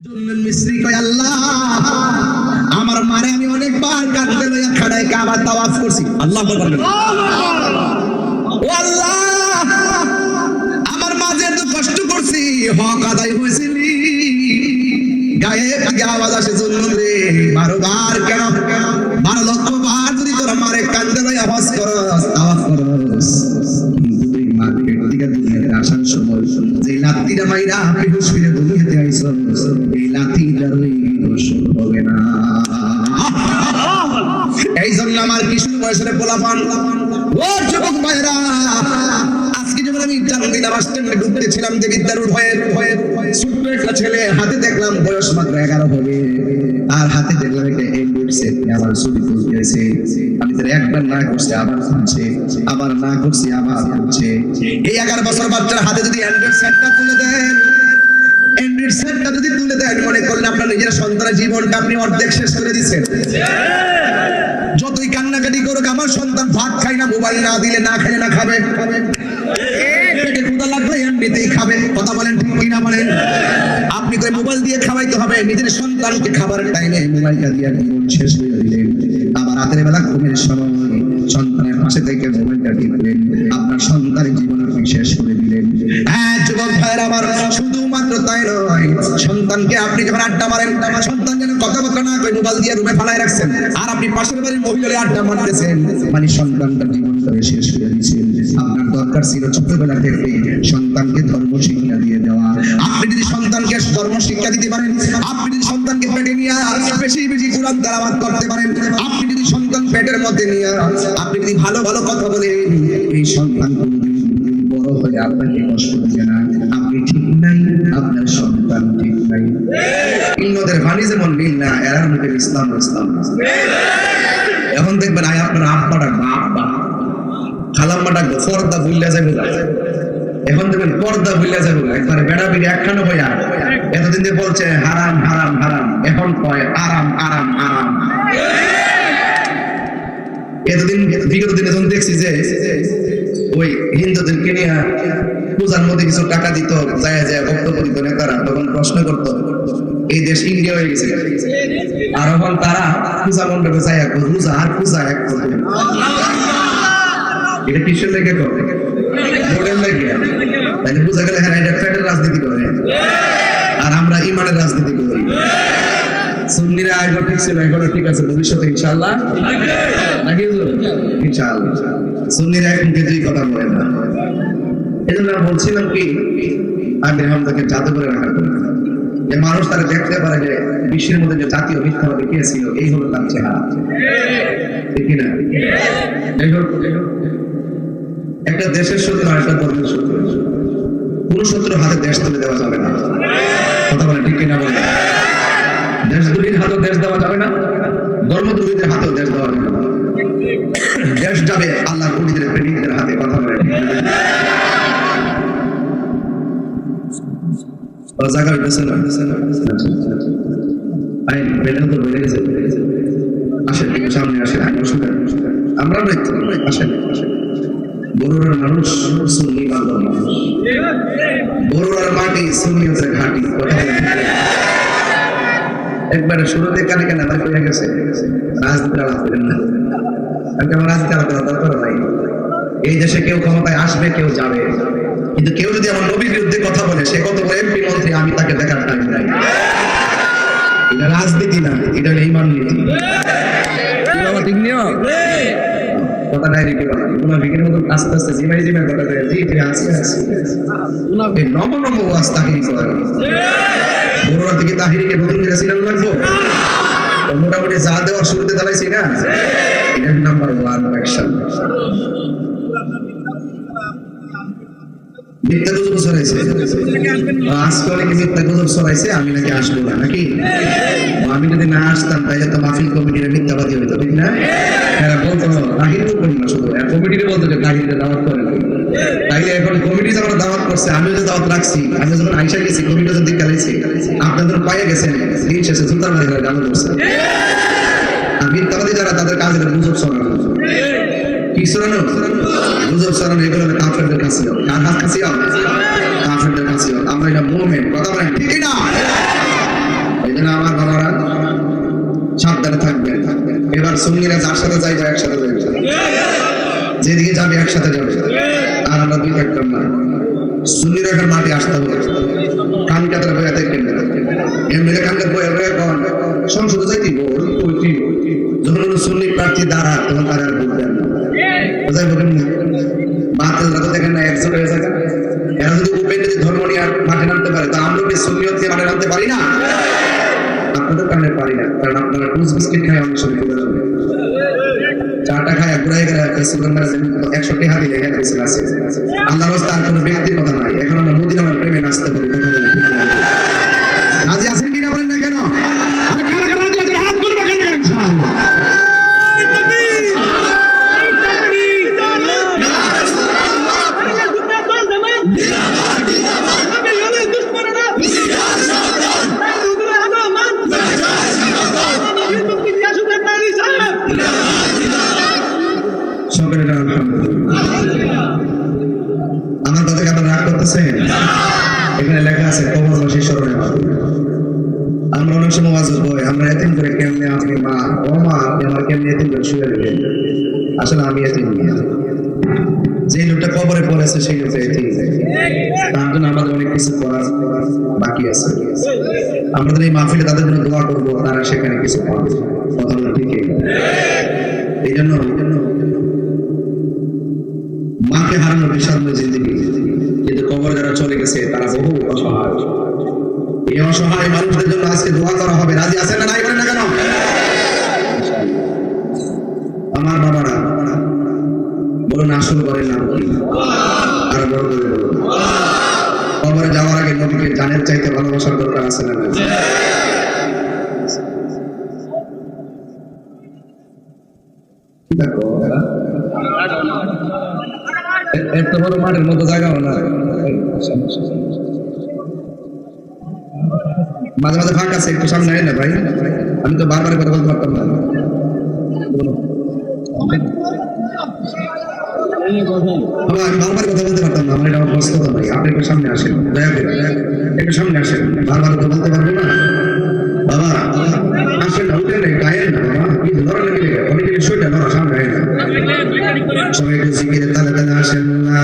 মিস্ত্রি কয় আল্লাহ আমার মারে আমি অনেকবার কাঁদতে লইয়া খাড়ায় কাবা তাওয়াফ করছি। আল্লাহ বলেন ও আল্লাহ আমার মাঝে এত কষ্ট করছি, হক আদায় হয়েছিল, গায়ে থেকে আওয়াজ আসে জুন্নুন রে 12 বার কেন 12 লক্ষ বার যদি তোর মারে কাঁদতে লইয়া হজ করস তাওয়াফ করস, কিন্তু তুই মার্কেট থেকে দুনিয়াতে আসার সময় যে লাত্তিটা মাইরা বেহুশ ফিরে দুনিয়াতে আইছস এই লাত্তিটার দোষ হবে না। এই জন্য আমার কিশোর বয়সের পোলাপান ও যুবক ভাইরা, আজকে যখন আমি জানবিনা বাস স্ট্যান্ডে ঢুকতেছিলাম যে বিদ্যারুর হয়ে ছোট্ট একটা ছেলে হাতে দেখলাম বয়স মাত্র 11 হবে, আর হাতে দেখলাম একটা এন্ড্রয়েড সেট, আমার ছবি তুলতেছে। আমি তো একবার না করছি আবার খুলছে, আবার না করছি আবার খুলছে। এই 11 বছর বাচ্চার হাতে যদি অ্যান্ড্রয়েড সেটটা তুলে দেন, অ্যান্ড্রয়েড সেটটা যদি তুলে দেন, মনে করলে আপনার নিজের সন্তানের জীবনটা আপনি অর্ধেক শেষ করে দিচ্ছেন। যতই কান্নাকাটি করুক আমার সন্তান ভাত খায় না, মোবাইল না দিলে না খেলে না খাবে, পেটে ক্ষুধা লাগবে এমনিতেই খাবে। কথা বলেন ঠিক কিনা বলেন? আপনি কই মোবাইল দিয়ে খাওয়াইতে হবে, নিজের সন্তানকে খাবারের টাইমে মোবাইলটা দিয়ে জীবন শেষ করে দিলেন। আবার রাতের বেলা ঘুমের সময় সন্তানের পাশে থেকে মোবাইলটা টিপলেন, আপনার সন্তানের জীবন আপনি শেষ করে দিলেন। হ্যাঁ যুবক ভাইয়ের আমার, শুধুমাত্র তাই নয়, সন্তানকে আপনি যখন আড্ডা মারেন, সন্তান যেন কথাবার্তা না কই মোবাইল দিয়ে রুমে ফালায় রাখছেন, আর আপনি পাশের বাড়ির মহিলারে আড্ডা মারতেছেন, মানে সন্তানটার জীবনটা শেষ করে দিয়েছেন। আপনার দরকার ছিল ছোটবেলা থেকে সন্তানকে ধর্ম শিক্ষা দিয়ে দেওয়া। আপনি যদি সন্তানকে ধর্ম শিক্ষা দিতে পারেন, আপনি যদি সন্তানকে পেটে নিয়ে বেশি বেশি কোরআন তেলাওয়াত করতে পারেন, আপনি যদি সন্তান পেটের মধ্যে নিয়ে আপনি যদি ভালো ভালো কথা বলেন, এই সন্তান কোনদিন বড় হয়ে আপনাকে কষ্ট দিবে না। আপনি ঠিক নাই, আপনার সন্তান ঠিক নাই। ইন্নদের বাণী যেমন মিল না, এরার মধ্যে ইসলাম ইসলাম। এখন দেখবেন আয় আপনার আব্বা ডাকবো আব্বা, খালাম্মা ডাকবো পর্দা ভুলিয়া যাবে, এখন দেখবেন পর্দা ভুলিয়া যাবে। একবারে বেড়া বেড়ি একখানে হইয়া এতদিন দিয়ে বলছে হারাম হারাম হারাম, এখন কয় আরাম আরাম আরাম। এতদিন বিগত দিনে যখন দেখছি যে ওই হিন্দুদেরকে নিয়ে পূজার মধ্যে কিছু টাকা দিত, যায় যায় বক্তব্য দিত নেতারা, তখন প্রশ্ন করতো এই দেশ ইন্ডিয়া হয়ে গেছে, আর এখন তারা পূজা মণ্ডপে যায় পূজা আর পূজা এক করবে। এটা কিসের লেগে করে? ভোটের লেগে। তাহলে বোঝা গেল হ্যাঁ এটা ফ্যাটের রাজনীতি করে, আর আমরা ইমানের রাজনীতি করি। সুন্নিরা আগে ঠিক ছিল, এখনো ঠিক আছে, ভবিষ্যতে ইনশাআল্লাহ নাকি ইনশাআল্লাহ সুন্নিরা এখন কিছুই কথা বলে না। এই জন্য বলছিলাম কি আমির হামজাকে জাদু করে রাখার জন্য, যে মানুষ তারা দেখতে পারে যে বিশ্বের মধ্যে যে জাতীয় মিথ্যাবাদী কে ছিল, এই হলো তার চেহারা, ঠিক কিনা? একটা দেশের শত্রু আর একটা ধর্মের শত্রু, কোন শত্রুর হাতে দেশ তুলে দেওয়া যাবে না। কথা বলে ঠিক কিনা বলে? দেশদ্রোহীর হাতে দেশ দেওয়া যাবে না, ধর্মদ্রোহীদের হাতেও দেশ দেওয়া যাবে না। দেশ যাবে আল্লাহর ওলিদের প্রেমিকদের হাতে। কথা বলে জায়গা হইতেছে না, আইন বেড়ে তো বেড়ে গেছে। আসেন সামনে আসেন, আইন অসুবিধা আমরা আসেন। বড়ুয়ার মানুষ সুন্নি বান্ধব মানুষ, বড়ুয়ার মাটি সুন্নিয়তের ঘাঁটি। একবারে শুরুতে কানে কানে আমার হয়ে গেছে রাজনীতি আলাপ করেন না, কারণ আমার রাজনীতি আলাপ করার দরকার নাই। এই দেশে কেউ ক্ষমতায় আসবে, কেউ যাবে, কিন্তু কেউ যদি আমার নবীর বিরুদ্ধে কথা বলে, সে কত বড় এমপি মন্ত্রী, আমি তাকে দেখার টাইম নাই। এটা রাজনীতি না, এটা হলো ঈমান নীতি। ঠিক নিও কথা ডাইরেক্ট বলা, মুনাফিকের মতো আস্তে আস্তে জিমাই জিমাই কথা দেয়, জি জি আস্তে আস্তে মুনাফিক নম নম ওয়াজ তাহিরি করে। বড়রা থেকে তাহিরিকে নতুন করে সিনাল লাগবো, মোটামুটি যা দেওয়ার শুরুতে দাঁড়াইছি না, এটা নাম্বার 1 অ্যাকশন। মিথ্যা গুজব ছড়াইছে, আজকে অনেকে মিথ্যা গুজব ছড়াইছে আমি নাকি আসবো না, নাকি আমি যদি না আসতাম তাহলে তো মাহফিল কমিটির মিথ্যাবাদী হইতো, ঠিক না? এরা বলতো তাহিরও করি না, শুধু কমিটিরে বলতো যে তাহিরে দাওয়াত করে না। তাইলে এখন কমিটি যখন দাওয়াত করছে, আমিও যে দাওয়াত রাখছি, আমি যখন আইসা গেছি কমিটি যদি গেলেছি, আপনাদের পাইয়া গেছেন দিন শেষে সুলতান মারি করে গানো করছে। আর মিথ্যাবাদী যারা, তাদের কাজ এটা গুজব ছড়ানো। কি ছড়ানো? গুজব ছড়ানো। এগুলো কাফেরদের কাছে, কার কাছে? কাফেরদের কাছে। আমরা এটা মুমিন। কথা বলেন ঠিক না? যেন আমার বাবারা সাবধানে থাকবেন। এবার সুন্নিরা যার সাথে যাইবে একসাথে যাইবে, যেদিকে যাবে একসাথে যাবে, আর আমরা দুই থাকতাম না। সুন্নিরা এখন মাঠে আসতে হবে, কান কাতার বইয়া দেখবেন না, এমএলএ কান কাতার বইয়া বইয়া কন সংসদে যাইতিব ওইটি, যখন কোনো সুন্নি প্রার্থী দাঁড়া তখন তারা আর বলবেন না, বোঝাই বলেন না। বাচ্চারা তো দেখেন না একজোট হয়ে যায়, এরা যদি উপেন ধর্ম নিয়ে মাঠে নামতে পারে, তা আমরা কি সুন্নিয়ত দিয়ে মাঠে নামতে পারি না? আপনাদের কারণে পারি না, কারণ আপনারা টুস বিস্কিট খায় অনেক সময় চলে যাবে, চাটা খায় ঘুরাই গেলে 100 টাকা দিলে আছে। আল্লাহর রাস্তায় আর কোনো ব্যক্তির কথা নাই। এখন আমরা মদিনার প্রেমে নাচতে পারি, রাজি আছেন কিনা বলেন না কেন? হাত তুলবে কেন? ইনশাআল্লাহ আমার কথা কেমন রাগ করতেছেন? এখানে লেখা আছে কবরবাসী স্মরণে মারবে। আমরা অনেক সময় ওয়াজ বই, আমরা এতিম করে কেমনে আপনি মা ও মা আপনি আমার কেমনে এতিম করে শুয়ে দেবেন। আসলে আমি এতিম না, যে লোকটা কবরে পড়েছে সেই লোকটা এতিম। তার জন্য আমাদের অনেক কিছু করার বাকি আছে। আমাদের এই মাহফিলে তাদের জন্য দোয়া করবো, তারা সেখানে কিছু পাবে। কথা বলা ঠিক? এই জন্য মাকে হারানো বিষাদ জিন্দেগি, কিন্তু কবর যারা চলে গেছে তারা বহু অসহায়। এই অসহায় মানুষদের জন্য আজকে দোয়া করা হবে। রাজি আছেন না নাই বলেন না কেন? আমার বাবারা বলুন আসল করেন নাম কি? আর বড় করে বলুন, কবরে যাওয়ার আগে নবীকে জানের চাইতে ভালোবাসার দরকার আছে না? দেখো এত বড় মাঠের মতো জায়গাও না, মাঝে মাঝে ফাঁক আছে, একটু সামনে আয় না ভাই। আমি তো বারবার কথা বলতে পারতাম না। আমি বারবার কথা বলতে পারতাম না, আমার এটা আমার কষ্ট ভাই। আপনি একটু সামনে আসেন, দয়া করে একটু সামনে আসেন। বারবার কথা বলতে পারবো না বাবা, আসেন না, উঠে নেই, গায়েন না বাবা, কিন্তু ধরা লেগে গেলে অনেকে শরীরটা ধরা সামনে আয় না। সবাই একটু জিকিরে তালে তালে আসেন না।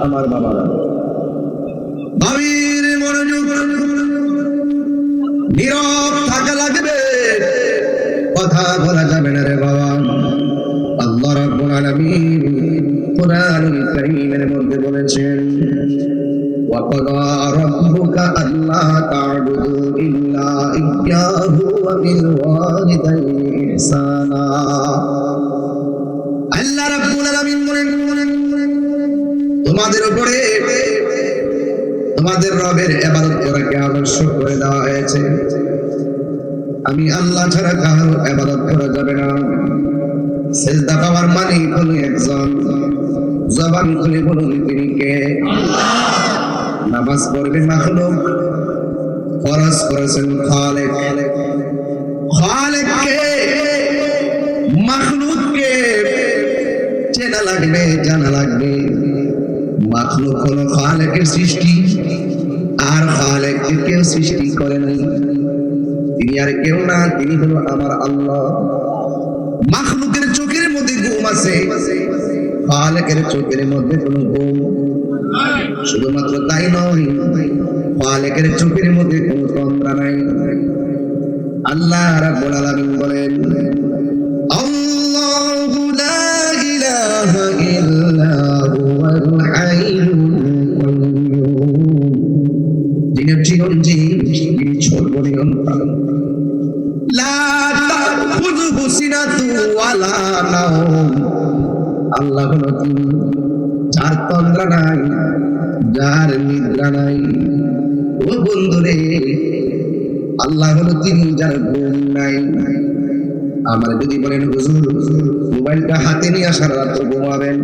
আমার বাবারা ভাবির মনোযোগ, নীরব থাকা লাগবে, কথা বলা যাবে না রে বাবা। আল্লাহ রাব্বুল আলামিন কোরআনুল কারীমের মধ্যে বলেছেন, ওয়া ক্বাদা রাব্বুকা আল্লা তা'বুদু ইল্লা ইয়্যাহু ওয়া বিল ওয়ালিদাইনি ইহসানা। আল্লাহ রাব্বুল আলামিন বলেন, তোমাদের উপরে তোমাদের রবের ইবাদত করাকে আবশ্যক করে দেওয়া হয়েছে। আমি আল্লাহ ছাড়া কারো ইবাদত করা যাবে না। সিজদা পাওয়ার মানে হলো একজন, জবান খুলে বলুন তিনি কে? নামাজ পড়বে মাখলুক, ফরজ করেছেন খালেক। খালেককে মাখলুককে চেনা লাগবে, জানা লাগবে। মাখলুক হলো খালেকের সৃষ্টি, আর খালেককে কেউ সৃষ্টি করে নাই। তিনি আর কেউ না, তিনি হলো আমার আল্লাহ। মাখলুকের চোখের মধ্যে ঘুম আছে, খালেকের চোখের মধ্যে কোনো ঘুম, শুধুমাত্র তাই নয়, খালেকের চোখের মধ্যে কোনো তন্দ্রা নাই। আল্লাহ রাব্বুল আলামিন বলেন, আল্লাহু লা ইলাহা ইল্লা হুয়াল হাইয়ুল কাইয়্যুম, যিনি চিরঞ্জীব, যিনি সর্বনিয়ন্তা, লা তাখুযুহু সিনাতু ওয়ালা নাওম, আল্লাহ হলো তিনি যার তন্দ্রা নাই, যার নিদ্রা নাই। ও বন্ধুরে, আল্লাহ হলো তিনি যার ঘুম নাই। আমার যদি বলেন হুজুর মোবাইলটা হাতে নিয়ে সারা রাত ঘুমাবেন,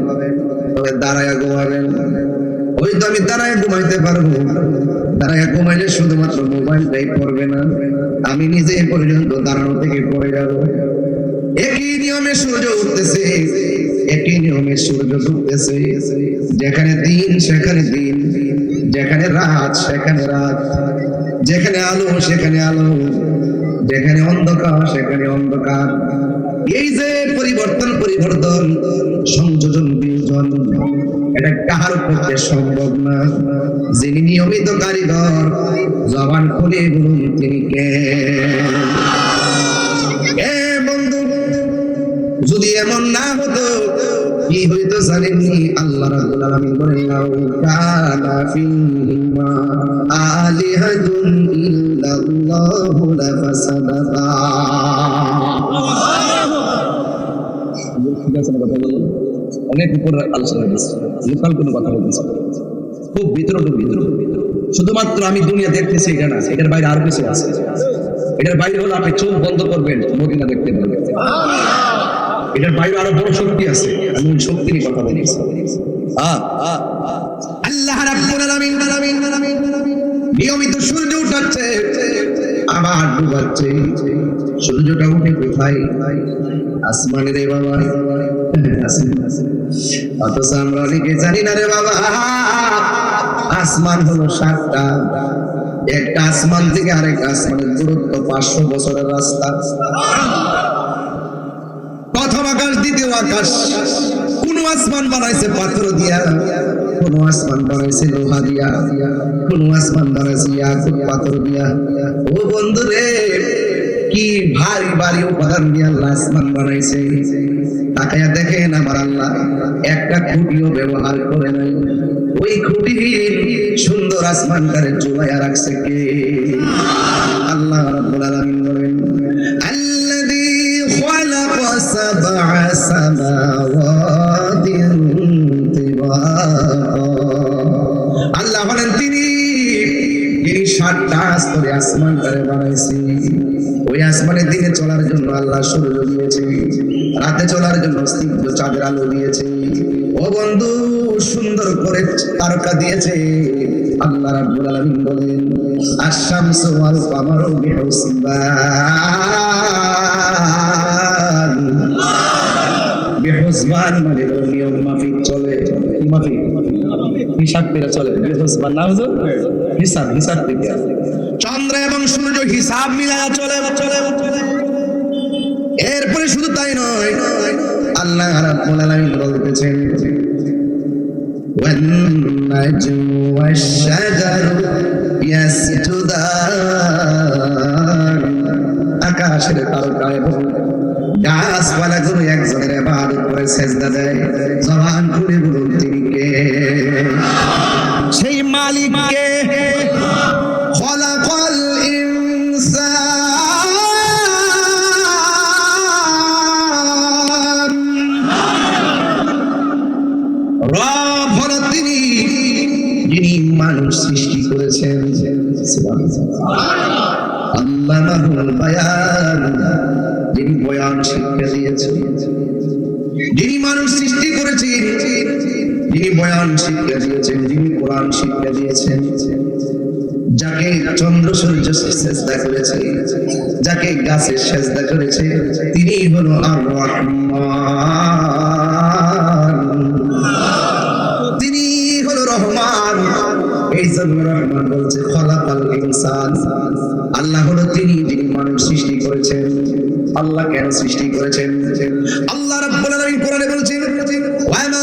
তবে দাঁড়ায় ঘুমাবেন। ওই তো আমি দাঁড়ায় ঘুমাইতে পারবো, দাঁড়ায় ঘুমাইলে শুধুমাত্র মোবাইলটাই পড়বে না, আমি নিজে পর্যন্ত দাঁড়ানো থেকে পড়ে যাব। একই নিয়মে সূর্য উঠতেছে, একই নিয়মে সূর্য ডুবতেছে। যেখানে দিন সেখানে দিন, যেখানে রাত সেখানে রাত, যেখানে আলো সেখানে আলো, যেখানে অন্ধকার সেখানে অন্ধকার। এই যে পরিবর্তন পরিবর্তন, সংযোজন বিয়োজন, এটা কাহার পক্ষে সম্ভব না। যিনি নিয়মিত কারিগর, জবান খুলে বলুন তিনি কে? বন্ধু, যদি এমন না হতো কি হইতো জানেননি? আল্লাহ রাব্বুল আলামিন বলেন, লাউ কানা ফীহিমা আলিহাতুন ইল্লাল্লাহু লাফাসাদাতা। ঠিক আছে, কথা বলুন, অনেক উপর আলোচনা করছি, লোকাল কোনো কথা বলতেছি, খুব ভিতরে শুধুমাত্র আমি দুনিয়া দেখতেছি এটা না, এটার বাইরে আরো কিছু আছে। এটার বাইরে হলো আপনি চোখ বন্ধ করবেন, মদিনা দেখতে পারবেন। এটার বাইরে আরো বড় শক্তি আছে, আমি ওই শক্তি নিয়ে কথা বলছি। আল্লাহ রাব্বুল আলামিন নিয়মিত সূর্য উঠাচ্ছে আবার ডুবাচ্ছে। সূর্যটা উঠে কোথায়? আসমানে রে বাবা, অথচ আমরা অনেকে জানি না রে বাবা। আসমান হলো 7টা, একটা আসমান থেকে আরেক আসমানের দূরত্ব 500 বছরের রাস্তা। প্রথম আকাশ, দ্বিতীয় আকাশ। কোন আসমান বানাইছে পাথর দিয়া, কোন আসমান বানাইছে লোহা দিয়া, কোন আসমান বানাইছে ইয়াকুত পাথর দিয়া। ও বন্ধু রে, কি ভারী ভারী উপাদান দিয়ে আল্লাহ আসমান বানাইছে। তাকায়া দেখেন আমার আল্লাহ একটা খুঁটিও ব্যবহার করে নাই। ওই খুঁটিহীন সুন্দর আসমানটারে ঝুলাইয়া রাখছে কে? আল্লাহ রাব্বুল আলামিন বলেন, আল্লাযী খালাকা সাবআ সামাওয়াতিন তিবাকা। আল্লাহ বলেন তিনি 7টা স্তরে আসমানটারে বানাইছে। ওই আসমানের দিনে চলার জন্য আল্লাহ সূর্য দিয়েছে, রাতে চলার জন্য স্নিগ্ধ চাঁদের আলো দিয়েছে। ও বন্ধু, সুন্দর করে তারকা দিয়েছে। আল্লাহ রাব্বুল আলামিন বলেন, আশ-শামসু ওয়াল কামারু বিহুসবান। বিহুসবান মানে নিয়ম মাফিক চলে, মাফিক হিসাব করে চলে। বিহুসবান না হুজুর, হিসাব থেকে। চন্দ্র এবং সূর্য হিসাব মিলায়া চলে। এরপরে শুধু তাই নয়, আল্লাহ রাব্বুল আলামিন বলতেছেন, ওয়ান নাজমু ওয়াশ-শাজারু ইয়াসজুদান। আকাশের তারকা এবং গাছপালাগুলো একজনের ইবাদত করে সিজদা দেয়। জবান খুলে বলুন তিনি কে? সেই মালিক কে? খলাকাল ইনসান। রব হলো তিনি, যিনি মানুষ সৃষ্টি করেছেন। আল্লামাহুল বায়ান, যিনি বয়ান শিক্ষা দিয়েছেন। যিনি মানুষ সৃষ্টি করেছেন, যিনি বয়ান শিক্ষা দিয়েছেন, যিনি কোরআন শিক্ষা দিয়েছেন। যাকে চন্দ্র সূর্য সিজদা করেছে, যাকে গাছে সিজদা করেছে, তিনি হলো আর রহমান, তিনি হলো রহমান। এই জন্য রহমান বলছে খলাকাল ইনসান। আল্লাহ হলো তিনি, যিনি মানুষ সৃষ্টি করেছেন। আল্লাহ কেন সৃষ্টি করেছেন? আল্লাহ রাব্বুল আলামিন কোরআনে বলছেন, ওয়া মা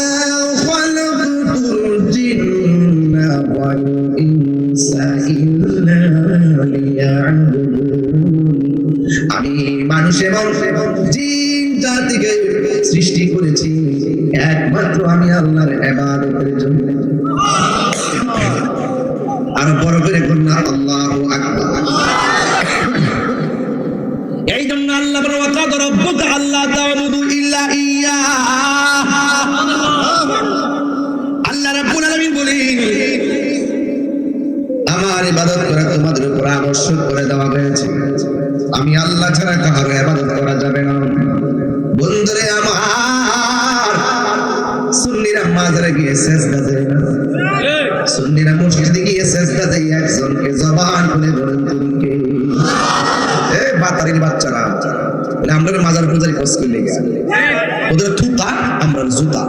মানুষ এবং জিন জাতিকে সৃষ্টি করেছি একমাত্র আমি আল্লাহর ইবাদতের জন্য। আর বড় করে বলুন আল্লাহু আকবার। এই জন্য আল্লাহ বলে ওয়া কাদ রাব্বুকা আল্লা তা'বুদু ইল্লা ইয়্যাহ। আল্লাহ রাব্বুল আলামিন বলেন আমার ইবাদত করা তোমাদের উপর আবশ্যক করে দেওয়া হয়েছে, আমি আল্লাহ ছাড়া কারো ইবাদত করা যাবে না। বন্ধুরে আমার, সুন্নিরা মাজারে গিয়ে সিজদা দেয় না, সুন্নিরা মসজিদে গিয়ে সিজদা দেয় একজনকে। জবান খুলে বলেন তুমি কে? এই বাতারির বাচ্চারা বলে আমরা মাজার পূজারি কষ্ট করলে গেছে, ওদের থুতা আমরা জুতা।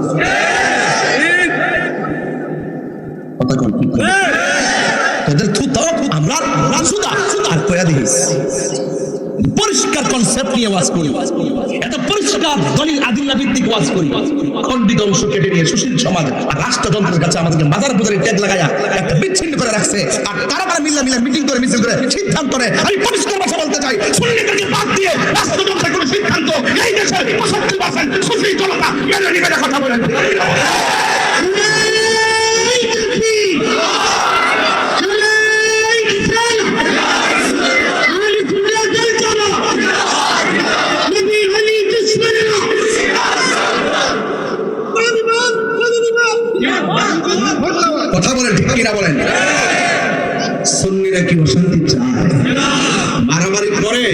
কথা কোন ওদের থুতা আমরা জুতা আর কয়া দিস। পরিষ্কার কনসেপ্ট নিয়ে ওয়াজ করি, এত পরিষ্কার দলিল আদিল্লা ভিত্তিক ওয়াজ করি। খণ্ডিত অংশ কেটে নিয়ে সুশীল সমাজ আর রাষ্ট্রযন্ত্রের কাছে আমাদেরকে মাজার পূজারি ট্যাগ লাগায়া একটা বিচ্ছিন্ন করে রাখছে। আর তারা মিলা মিটিং করে মিছিল করে সিদ্ধান্ত নেয়। আমি পরিষ্কার ভাষা বলতে চাই, সুন্নিদেরকে বাদ দিয়ে রাষ্ট্রযন্ত্রের কোনো সিদ্ধান্ত এই দেশের 65% সুশীল জনতা মেনে নিবে না। কথা বলেন কথা বলেন ঠিক কিনা বলেন? সুন্নিরা কি অশান্তি চায়? মারামারি করে,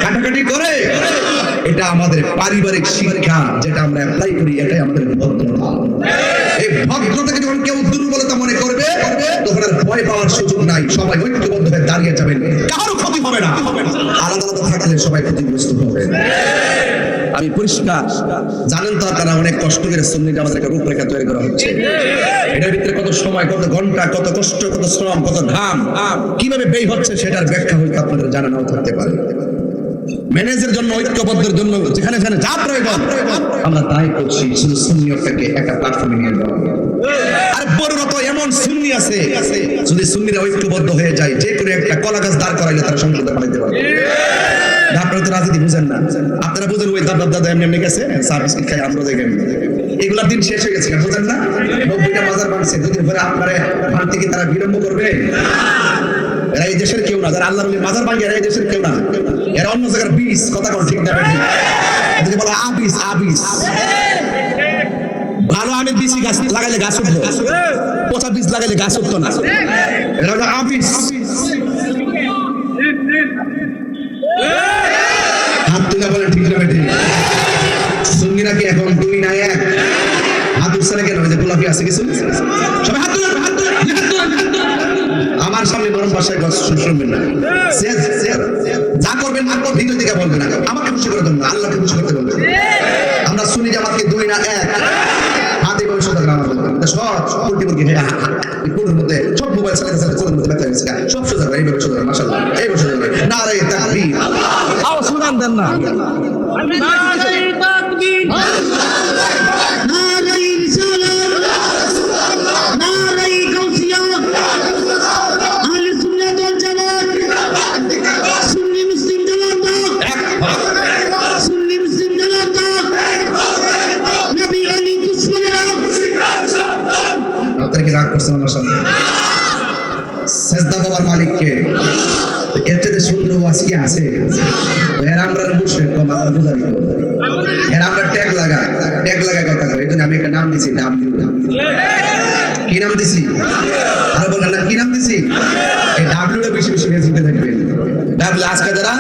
কাটাকাটি করে? এটা আমাদের পারিবারিক শিক্ষা, যেটা আমরা অ্যাপ্লাই করি, এটাই আমাদের ভদ্রতা। এই ভদ্রতাকে যখন কেউ দুর্বলতা মনে করবে তখন আর ভয় পাওয়ার সুযোগ নাই। সবাই ঐক্যবদ্ধ হয়ে দাঁড়িয়ে যাবেন, কারো ক্ষতি হবে না। আলাদা আলাদা থাকলে সবাই ক্ষতিগ্রস্ত হবে। আমি পরিষ্কার, জানেন তো আপনারা অনেক কষ্ট করে সুন্নিটা আমাদের একটা রূপরেখা তৈরি করা হচ্ছে। এটার ভিতরে কত সময়, কত ঘন্টা, কত কষ্ট, কত শ্রম, কত ঘাম কিভাবে ব্যয় হচ্ছে সেটার ব্যাখ্যা হয়তো আপনাদের জানা নাও থাকতে পারে। ম্যানেজের জন্য, ঐক্যবদ্ধের জন্য যেখানে যেখানে যা প্রয়োজন আমরা তাই করছি, শুধু সুন্নিয়তটাকে একটা প্ল্যাটফর্মে নিয়ে যাওয়া। আর বড়রত এমন সুন্নি আছে, যদি সুন্নিরা ঐক্যবদ্ধ হয়ে যায়, যে কোনো একটা কলা গাছ দাঁড় করাইলে তারা সংসদে পাঠাইতে পারবে। আপনারা তো রাজনীতি বুঝেন না, আপনারা বুঝেন ওই দাদা এমনি এমনি গেছে সার্ভিস খাই আমরা দেখেন। এগুলার দিন শেষ হয়ে গেছে, বুঝেন না? 90টা মাজার বানছে, দুদিন পরে আপনারা ভাঙতে কি তারা বিলম্ব করবে? এরা এই দেশের কেউ না, যারা আল্লাহর ওলি মাজার ভাঙে এরা এই দেশের কেউ না, এরা অন্য জায়গার বিষ। কথা কোন ঠিক না? এদেরকে বলা আবিস। আবিস ভালো আমের বীজ গাছ লাগাইলে গাছ উঠবে, পচা বীজ লাগাইলে গাছ উঠতো না। এরা হলো আবিস। হাত তুলে বলেন ঠিক না ঠিক? সুন্নিরা কি এখন দুই না এক? হাত উঠছে না কেন? যে গোলাপি আছে কিছু? সবাই হাত তুলে, হাত তুলে। আমার সামনে নরম ভাষায় শুনবেন না, যা করবেন ভিতর দিকে বলবেন না। আমাকে খুশি করে দেবেন না, আল্লাহকে খুশি করতে বলবেন। আমরা শুনি জামাতকে দুই না এক, হাতে করে সোজা গ্রাম সব উল্টি মুরগি কোনের মধ্যে সব মোবাইল চালাতে কোনের মধ্যে ব্যথা গেছে, সব সোজা করে এইভাবে সোজা, মাশাআল্লাহ এইভাবে সোজা করে। নারে তাকবীর, আওয়াজ শুনান দেন না। নারে তাকবীর, নারে রিসালাত, নারে গাউসিয়া, আহলে সুন্নাত ওয়াল জামাত, সুন্নি মুসলিম জিন্দাবাদ, সুন্নি মুসলিম জিন্দাবাদ, নবী আলী দুশমনেরা। আপনারা রাগ করছেন আমার সামনে? সেজদা বাবার মালিককে এর থেকে সুন্দর ওয়াজ কি আছে? এর আমরা মুশরিক কম আমরা বুঝাই, এর আমরা ট্যাগ লাগা কথা কই। এজন্য আমি একটা নাম দিছি, নাম দিব। কি নাম দিছি? আর বলেন না কি নাম দিছি? এই ডাব্লিউ এর বেশি বেশি ফেসবুকে দেখবেন। ডাব্লিউ আজকে যারা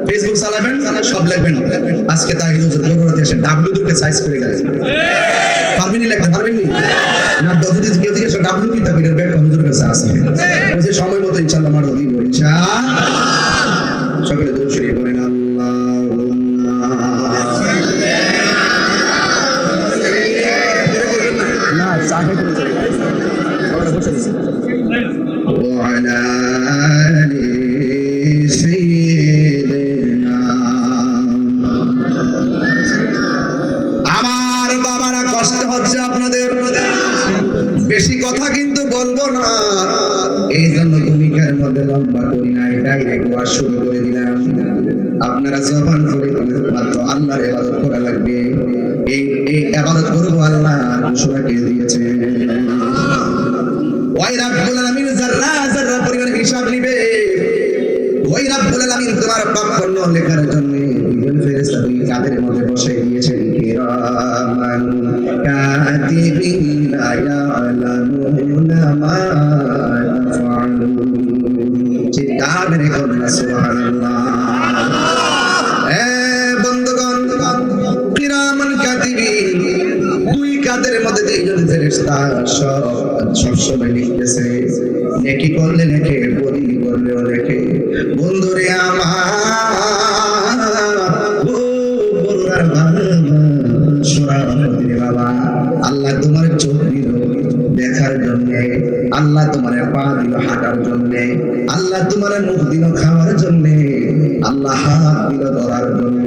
ফেসবুক চালাবেন সব লিখবেন আজকে তাহিদ হুজুর বগুড়াতে এসে ডাব্লিউ দুকে সাইজ করে গেছে। পারবেন না লিখতে? পারবেন না? যদি কেউ জিজ্ঞেস করে ডাব্লিউ কি তাহলে ব্যাখ্যা হুজুর কাছে আছে, ওই যে সময় মতো ইনশাআল্লাহ মারো দিব ইনশাআল্লাহ। সকলে দরুদ শরীফ পড়েন। আল্লাহুম্মা না চাহে করে আমরা বসে আছি। ওয়া আলা আলি সাইয়্যিদিনা। আমার বাবারা কষ্ট হচ্ছে আপনাদের, বেশি কথা কিন্তু বলবো না, এই জন্য ভূমিকা সময়ের মধ্যে লম্বা করি নাই, ডাইরেক্ট ওয়াজ শুরু করে দিলাম। আপনারা জবান করে মাত্র আল্লাহর ইবাদত করা লাগবে। এই ইবাদত করবো আল্লাহ ঘোষণা কে দিয়েছে। ওই রাব্বুল আলামিন যারা যারা পরিমাণ হিসাব নিবে, ওই রাব্বুল আলামিন তোমার পাপ পুণ্য লেখার জন্য দুইজন ফেরেশতা দুই কাদের মধ্যে বসে দিয়েছেন, কিরামান কাতিবিনা ইয়ালামুনা মা তাফআলুন। চিৎকার মেরে বলুন সুবহানাল্লাহ। বন্ধুগণ, কিরামান কাতিবিন দুই কাদের মধ্যে দুইজন ফেরেশতা সব সময় লিখতেছে। নেকি করলে লেখে, বলি করলেও লেখে। বন্ধুরে বাবা, আল্লাহ তোমার চোখ দিল দেখার জন্য, আল্লাহ তোমার পা দিল হাঁটার জন্য, আল্লাহ তোমার মুখ দিল খাওয়ার জন্য, আল্লাহ হাত দিল ধরার জন্য,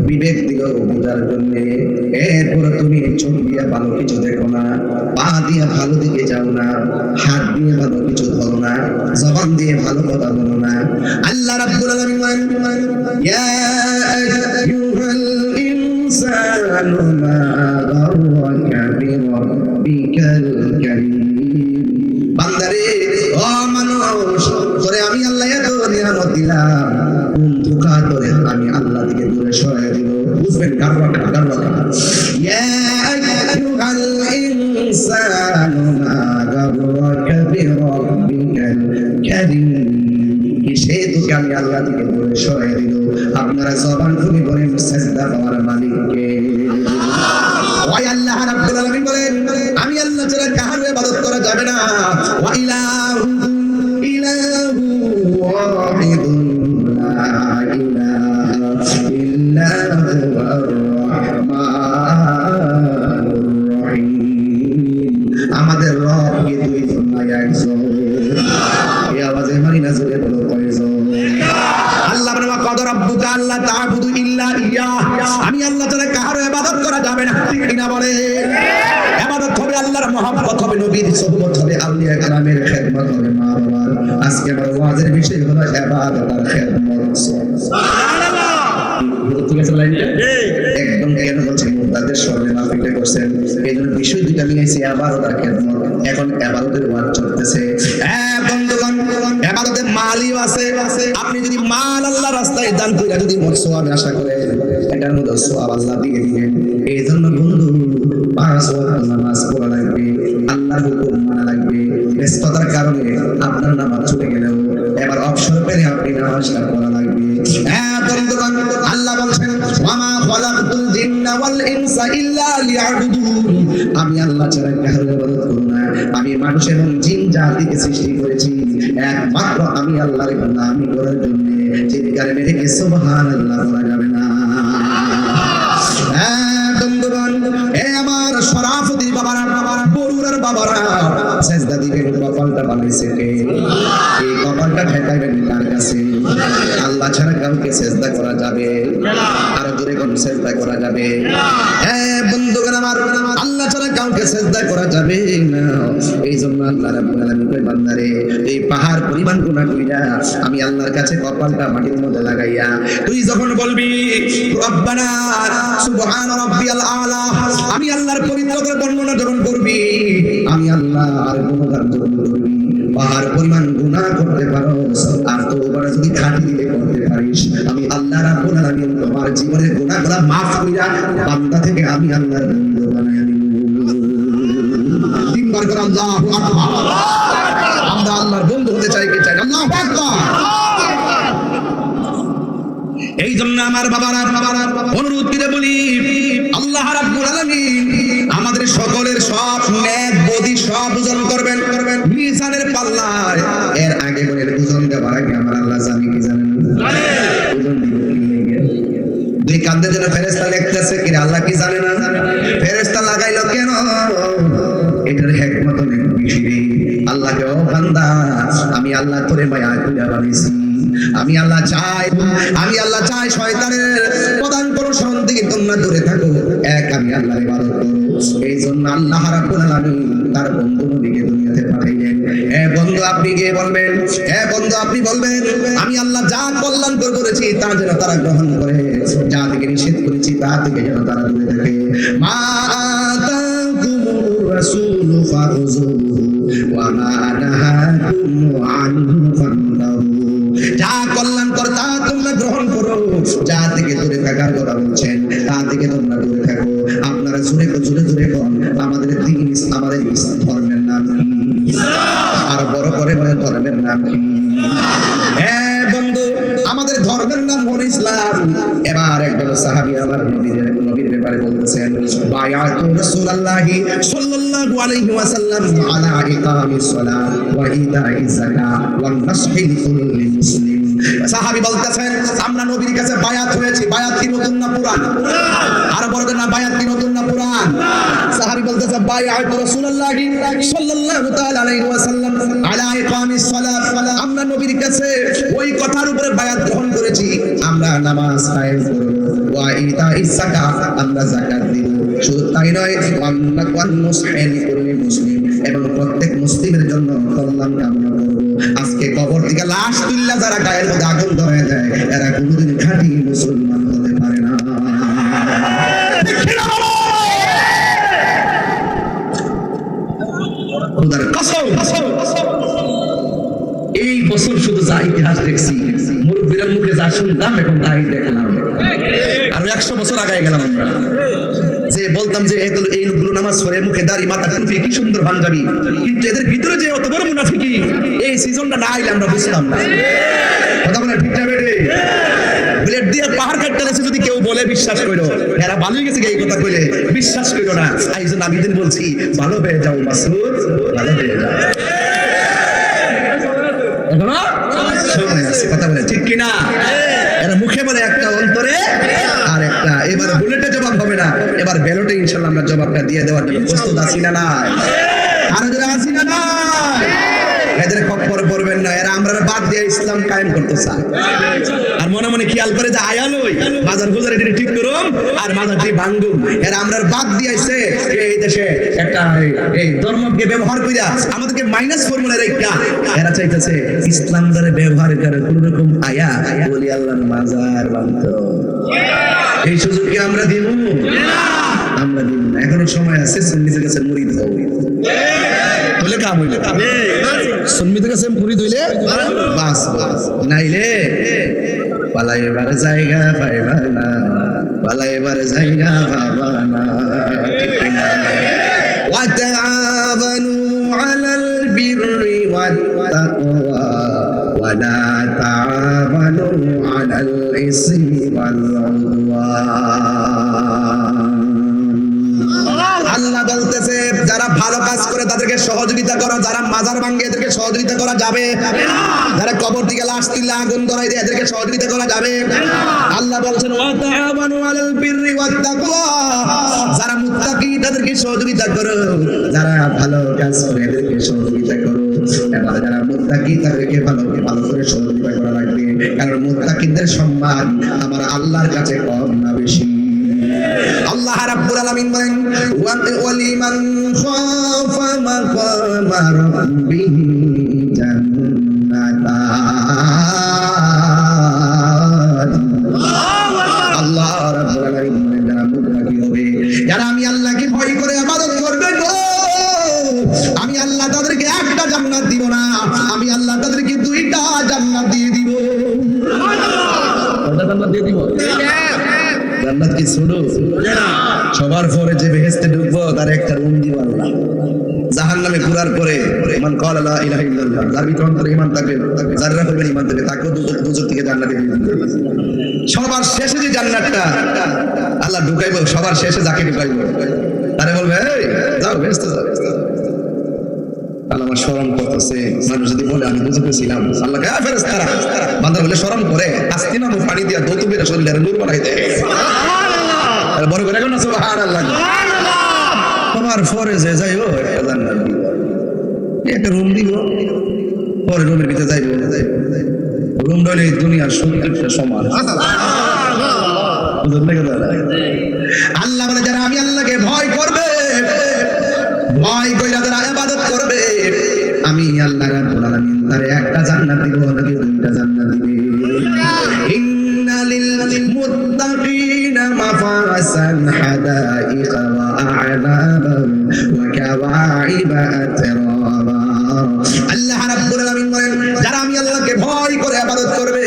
বিবেক দিল বোঝার জন্য। এরপর তুমি চোখ দিয়ে ভালো কিছু দেখো না, পা দিয়ে ভালো দিকে যাও না, হাত দিয়ে ভালো কিছু ধরো না, জবান দিয়ে ভালো কথা বলো না। আল্লাহ রাব্বুল আলামিন বলেন, ইয়া আইয়ুহাল ইনসানু মা গাররাকা বিরাব্বিকাল কারীম। বান্দারে, ও মানুষ, তোরে আমি আল্লাহ এত নিয়ামত দিলাম, কোন ধোঁকা তোরে আমি আল্লাহ থেকে দূরে সরাই দিব। বুঝবেন, গাররাকা গাররাকা। ইয়া আইয়ুহাল ইনসানু মা গাররাকা বিরাব্বিকাল কারীম। সেই তোকে আমি আল্লাহ থেকে দূরে সরাই দিল। আপনারা জবান খুলে বলেন, সিজদা পাওয়ার মালিককে। ওই আল্লাহ রাব্বুল আলামিন বলেন, আমি আল্লাহ ছাড়া কারো ইবাদত করা যাবে না। ওয়া ইলাহুকুম ইলাহু ওয়াহিদুন লা ইলাহা ইল্লা হুয়ার রাহমানুর রহিম। আমাদের রব কি দুইজন না একজন? এই আওয়াজে মানি না, জোরে বলো কয়জন? আল্লাহ বলেন, ওয়া ক্বাদ রাব্বুকা আল্লা তা'বুদু ইল্লা ইয়াহ। আমি আল্লাহ ছাড়া কারো ইবাদত করা যাবে না। ঠিক কিনা বলে? ইবাদত হবে আল্লাহর, মহব্বত হবে নবীর, সুহবত হবে আউলিয়া কেরামের, খেদমত হবে মা বাবার। আজকে আমার ওয়াজের বিষয় হলো ইবাদত আর খেদমত। সুবহানাল্লাহ। ঠিক আছে লাইনটা? একদম কেন বলছেন? মুতাদের স্বর্ণে মাহফিলটা করছেন, এইজন্য বিষয় দুইটা নিয়েছি, ইবাদত আর খেদমত। এখন ইবাদতের ওয়াজ চলতেছে। বন্ধুগণ, ইবাদতের মালও আছে। আপনি যদি মাল আল্লাহ রাস্তায় দান করে যদি সওয়াব আশা করেন, এটার মধ্যে সওয়াব আল্লাহ দিয়ে দিবেন। এইজন্য বন্ধু, 5 ওয়াক্ত নামাজ পড়া লাগবে, আল্লাহর হুকুম মানা লাগবে। ব্যস্ততার কারণে আপনার নামাজ ছুটে গেলেও এবার অবসর পেলে আপনি নামাজটা পড়া লাগবে। বন্ধুগণ, আল্লাহ বলছেন, ওয়া মা খালাকতুল জিন্না ওয়াল ইনসা ইল্লা লিয়াবুদুন। আমি আল্লাহ ছাড়া কারো ইবাদত করব না। আমি মানুষ এবং জিন জাতিকে সৃষ্টি করেছি একমাত্র আমি আল্লাহর গোলামি করার জন্য। চিৎকার মেরে কি সুবহানাল্লাহ বলা যাবে না? বন্ধুগণ, আমার শরাফতি বাবারা, বড়ুরার বাবারা, সিজদা দিবেন। কপালটা বানাইছে কে? এই কপালটা ঠেকাইবেন কার কাছে? আল্লাহ ছাড়া কাউকে সিজদা করা যাবে? আর জোরে কোন সিজদা করা যাবে? বন্ধুগণ আমার, আল্লাহ ছাড়া কাউকে সিজদা করা যাবে না। এই জন্য আল্লাহ রাব্বুল আলামিন কই, বান্দারে, এই পাহাড় পরিমাণ গুনাহ কইরা আমি আল্লাহর কাছে কপালটা মাটির মধ্যে লাগাইয়া তুই যখন বলবি রব্বানা সুবহান রাব্বিয়াল আলা, আমি আল্লাহর পবিত্রতার বর্ণনা যখন করবি, আমি আল্লাহর গুণগান যখন করবি, পাহাড় পরিমাণ গুনাহ করতে পারো আর তওবা যদি খাঁটি দিলে করতে পারিস, আমি আল্লাহ রাব্বুল আলামিন তোমার জীবনের গুনাহগুলো মাফ কইরা বান্দা থেকে আমি আল্লাহর বন্ধু বানায়া দিব। তিনবার করে আল্লাহু আকবার। আমরা আল্লাহর বন্ধু হতে চাই কি চাই? আল্লাহু আকবার। এই জন্য আমার বাবারা অনুরোধ করে বলি, আল্লাহ রাব্বুল আলামিন আমাদের সকলের সব নেক বদি সব ওজন করবেন মিজানের পাল্লায়। এর আগে বলে ওজন দেওয়ার আগে আমার আল্লাহ জানি কি জানেন? ওজন দিব কি লাগে? দুই কাঁধে যেন ফেরেশতা লিখতেছে, কি আল্লাহ কি জানে না? ফেরেশতা লাগাইলো কেন? এটার হিকমত অনেক বেশি। আল্লাহকে, ও বান্দা, আমি আল্লাহ তোরে মায়া কইরা বানাইছি, আমি আল্লাহ চাই শয়তানের প্রধান অনুসরণ থেকে তোমরা দূরে থাকো, এক আমি আল্লাহর ইবাদত করো। এই জন্য আল্লাহ রাব্বুল আলামিন তার বন্ধু নবীকে দুনিয়াতে পাঠাইলেন। বন্ধু আপনি গিয়ে বলবেন, বন্ধু আপনি বলবেন, আমি আল্লাহ যা কল্যাণ করেছি তা যেন তারা গ্রহণ করে, যা থেকে নিষেধ করেছি তা থেকে যেন তারা দূরে থাকে। মা আতাকুমুর রাসূলু ফাখুযুহু ওয়া মা নাহাকুম আনহু ফান্তাহু। যা কল্যাণকর তা তোমরা গ্রহণ করো, যা থেকে দূরে থাকার কথা বলছেন তা থেকে তোমরা দূরে থাকো। আপনারা জোরে জোরে কোন আমাদের দ্বীন, আমাদের ধর্মের নাম কি? আর বড় করে বলে ধর্মের নাম কি? বন্ধু, আমাদের ধর্মের নাম হলো ইসলাম। এবার একজন সাহাবী আমার নবীর ব্যাপারে বলতেছেন, বায়াতু রাসূলুল্লাহি সাল্লাল্লাহু আলাইহি ওয়াসাল্লাম আলা ইকামিস সালাত ওয়া ইতাইজ যাকাত ওয়া নাসহি লিকুল্লি মুসলিম। সাহাবী বলতেছেন, আমরা নবীর কাছে বায়াত হয়েছি। বায়াত কি নতুন না পুরান? আর বলতে না, বায়াত কি নতুন না পুরান? সাহাবী বলতেছে, বায়াতু রাসূলুল্লাহি সাল্লাল্লাহু তাআলা আলাইহি ওয়াসাল্লাম আলা ইকামিস সালাত। আমরা নবীর কাছে ওই কথার উপরে বায়াত গ্রহণ করেছি, আমরা নামাজ কায়েম করব, ওয়া ইতাইজ যাকাত, আমরা যাকাত দিব। শুধু তাই নয়, ওয়া নাসহি লিকুল্লি মুসলিম, এবং প্রত্যেক মুসলিমের জন্য কল্যাণ কামনা করব। আজকে কবর থেকে লাশ তুললা যারা গায়ের মধ্যে আগুন ধরে দেয়, এরা কোনোদিন খাঁটি মুসলমান হতে পারে না। খোদার কসম, এই বছর শুধু যা ইতিহাস দেখছি, মুরব্বীদের মুখে যা শুনতাম এখন তাই দেখলাম। আর 100 বছর আগায় গেলাম আমরা। যে বলতাম যে এই লোকগুলো নামাজ পড়ে, মুখে দাড়ি, মাথা টুপি, কি সুন্দর পাঞ্জাবি, কিন্তু এদের ভিতরে যে অত বড় মুনাফিকি, এই সিজনটা না আইলে আমরা বুঝতাম না। কথা বলে ঠিক না বেটে? ব্লেড দিয়ে পাহাড় কাটতে গেছে যদি কেউ বলে বিশ্বাস করো, এরা ভালোই গেছে এই কথা কইলে বিশ্বাস করো না। এই জন্য আমি দিন বলছি, ভালো হয়ে যাও মাসুদ, ভালো হয়ে যাও। কথা বলে ঠিক কিনা? এরা মুখে বলে একটা, অন্তরে আর একটা। এবার বুলেটে জবাব হবে না, এবার ব্যালটে ইনশাআল্লাহ আমরা জবাবটা দিয়ে দেওয়ার জন্য প্রস্তুত আছি না না? আর যারা আছি না না, এদের খপ্পর পড়বেন না। এরা আমরা বাদ দিয়ে ইসলাম কায়েম করতে চায়, আর মনে মনে খেয়াল করে যে আয়ালই বাজার গুজার এটা ঠিক করুন আর মাজারটি ভাঙুন। এরা আমরা বাদ দিয়ে আইছে এই দেশে একটা এই ধর্মকে ব্যবহার কইরা আমাদেরকে মাইনাস ফর্মুলা রেখা এরা চাইতেছে ইসলাম দ্বারা ব্যবহার করে কোন রকম আয়া বলি আল্লাহর মাজার ভাঙতো। এই সুযোগ কি আমরা দিব? আমরা দিব না। এখনো সময় আছে, সুন্নিদের কাছে মুরিদ হও, বলে কাম হইলে সুন্নিদের কাছে মুরিদ হইলে বাস বাস, নাইলে পালাইবার জায়গা পাইবা না, পালাইবার জায়গা পাবা না। ওয়া তাআবানু আলাল বিররি ওয়াত তাকওয়া ওয়া লা তাআবানু আলাল ইসমি ওয়াল উদওয়ান। আল্লাহ বলতেছে, যারা ভালো কাজ করে তাদেরকে সহযোগিতা করো, যারা মাজার ভাঙে এদেরকে সহযোগিতা করা যাবে না, যারা কবর থেকে লাশ তুলে আগুন ধরায় দেয় এদেরকে সহযোগিতা করা যাবে না। আল্লাহ বলছেন, ওয়া তাআবানু আলাল বিররি ওয়াত তাকওয়া, যারা মুত্তাকি তাদেরকে সহযোগিতা করো, যারা ভালো কাজ করে এদেরকে সহযোগিতা করো। এবার যারা মুত্তাকি তাদেরকে ভালো করে সহযোগিতা করা লাগবে, কারণ মুত্তাকিদের সম্মান আমার আল্লাহর কাছে কম না বেশি। আল্লাহ রাব্বুল আলামিন বলেন, ওয়া লিমান খাফা মাকামা রাব্বিহি জান্নাতান। আল্লাহ রাব্বুল আলামিন বলেন, যারা মুত্তাকি হবে, যারা আমি আল্লাহকে ভয় করে ইবাদত করবে গো, আমি আল্লাহ তাদেরকে একটা জান্নাত দিব না, আমি আল্লাহ তাদেরকে দুইটা জান্নাত দিয়ে দিব। কয়টা জান্নাত দিয়ে দিব? জান্নাত কি ছোট? সবার পরে যে বেহেশতে ঢুকবো তার একটা রুম দিব আল্লাহ। জাহান্নামে পুরার পরে মান ক্বালা লা ইলাহা ইল্লাল্লাহ, যার ভিতরে অন্তরে ঈমান থাকবে, যারা পরিমাণ ঈমান থাকবে, তাকেও দুজক থেকে জান্নাতে দিয়ে দিবে। সবার শেষে যে জান্নাতটা আল্লাহ ঢুকাইবো, সবার শেষে যাকে ঢুকাইবো তারে বলবে, এই যাও বেহেশতে যাও। আমার শরম করতেছে, মানুষ যদি বলে আমি বুঝতে ছিলাম, আল্লাহ কে ফেরেশতারা বান্দা বলে শরম করে, আস্তি না পানি দিয়া দৌত বের শরীরে নূর বানাই দেয়। সুবহানাল্লাহ, বড় করে না সুবহানাল্লাহ। তোমার পরে যে যাইও একটা জান্নাত দিব, একটা রুম দিব, পরে রুমের ভিতরে যাইবো, রুম ডলে দুনিয়ার 70টা সমান। আল্লাহ বলে যারা আমি আল্লাহকে ভয় করবে, ভয় কইরা যারা ইবাদত করবে, আমি আল্লাহ রাব্বুল আলামিন তারে একটা জান্নাত দিব, নাকি দুইটা জান্নাত দিবে। ইন্নালিল মুত্তাকিনা মাফাসান হাদাইকা ওয়া আ'নাবান ওয়া কাওয়াইবা আতরাবা। আল্লাহ রাব্বুল আলামিন বলেন যারা আমি আল্লাহকে ভয় করে ইবাদত করবে,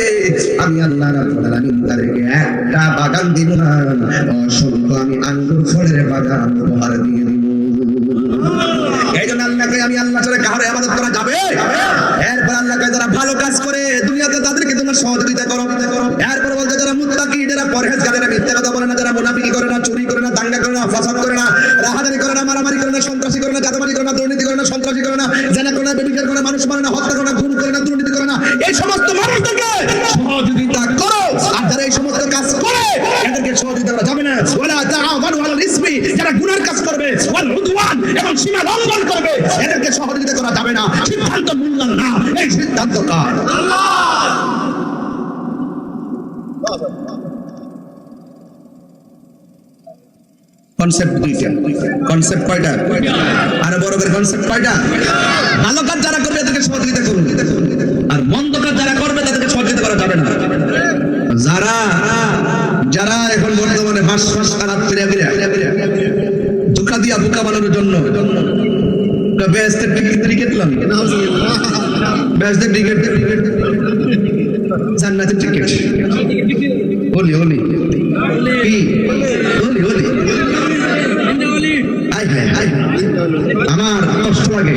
আমি আল্লাহ রাব্বুল আলামিন তাদেরকে একটা বাগান দিব না, অসংখ্য আমি আঙ্গুর ফলের বাগান উপহার দিয়ে দিব। এই জন্য আল্লাহকে আমি আল্লাহ ছাড়া কারো ইবাদত করা যাবে? এরপর আল্লাহকে যারা ভালো কাজ করে দুনিয়াতে তাদেরকে তোমরা সহযোগিতা করো। এরপর বলতে যারা মুত্তাকি, যারা পরহেজগার, যারা মিথ্যা কথা বলে না, যারা মুনাফিকি করে না, চুরি করে না, দাঙ্গা করে না, ফাসাদ করে না, রাহাজানি করে না, মারামারি করে না, সন্ত্রাসী করে না, চাঁদাবাজি করে না, দুর্নীতি করে না, সন্ত্রাসী করে না, জেনা করে না, ব্যভিচার করে না, মানুষ মারে না, হত্যা করে না, খুন করে না, দুর্নীতি করে না, এই সমস্ত মানুষদেরকে সহযোগিতা করো। আর যারা এই সমস্ত কাজ করে এদেরকে সহযোগিতা করা যাবে না। ওয়ালা তাআওয়ানু আলাল ইসমি, যারা গুনার কাজ করবে, ওয়াল উদওয়ান, এবং সীমা লঙ্ঘন করবে, এদেরকে সহযোগিতা করা যাবে না। সিদ্ধান্ত মূল্যায়ন না, এই সিদ্ধান্ত কার? আল্লাহ। কনসেপ্ট দুইটা। কনসেপ্ট কয়টা? আর বড় করে কনসেপ্ট কয়টা? ভালো কাজ যারা করবে তাদেরকে সহযোগিতা করুন, আর মন্দ কাজ যারা করবে তাদেরকে সহযোগিতা করা যাবে না। যারা যারা এখন বর্তমানে ফাঁস খারাপ ধোঁকা দিয়া বোকা বানানোর জন্য বেহেশতের টিকিট লাম, বেহেশতের টিকিট, জান্নাতের টিকিট, ওলি ওলি কি ওলি ওলি, আমার কষ্ট লাগে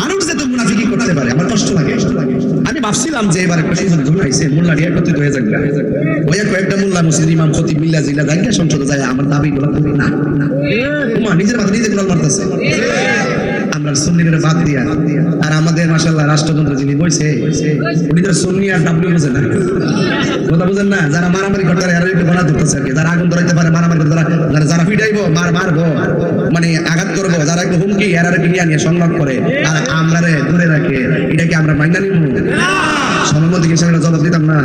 মানুষ যে তো মুনাফিকি করতে পারে, আমার কষ্ট লাগে। আমি ভাবছিলাম যে এবার একটা সুযোগ ঘুরাইছে, মোল্লা রিয়া একত্রিত হয়ে যাবে, ওই কয়েকটা মোল্লা মসজিদ ইমাম খতিব মিল্লা জিল্লা যাইয়া সংসদে যায় আমার দাবি গুলো না, তোমার নিজের মাথা নিজে গুলো মারতেছে। আমরা সুন্নিদের বাদ দিয়া, আর আমাদের মাশাআল্লাহ রাষ্ট্রযন্ত্র যিনি বইছে উনি তো সুন্নি আর ডাব্লিউ বুঝেন না, কথা বুঝেন না। যারা মারামারি করতে পারে একটু গলা ধরতেছে আর কি, যারা আগুন ধরাইতে পারে মারামারি করতে, যারা ফিটাইবো মারবো মানে আঘাত করবো, যারা একটু হুমকি এরা নিয়ে নিয়ে সংলাপ করে আর আমরা দূরে রাখে, এটা কি আমরা মাইনা নিব? সমমতি হিসেবে জবাব দিতাম না।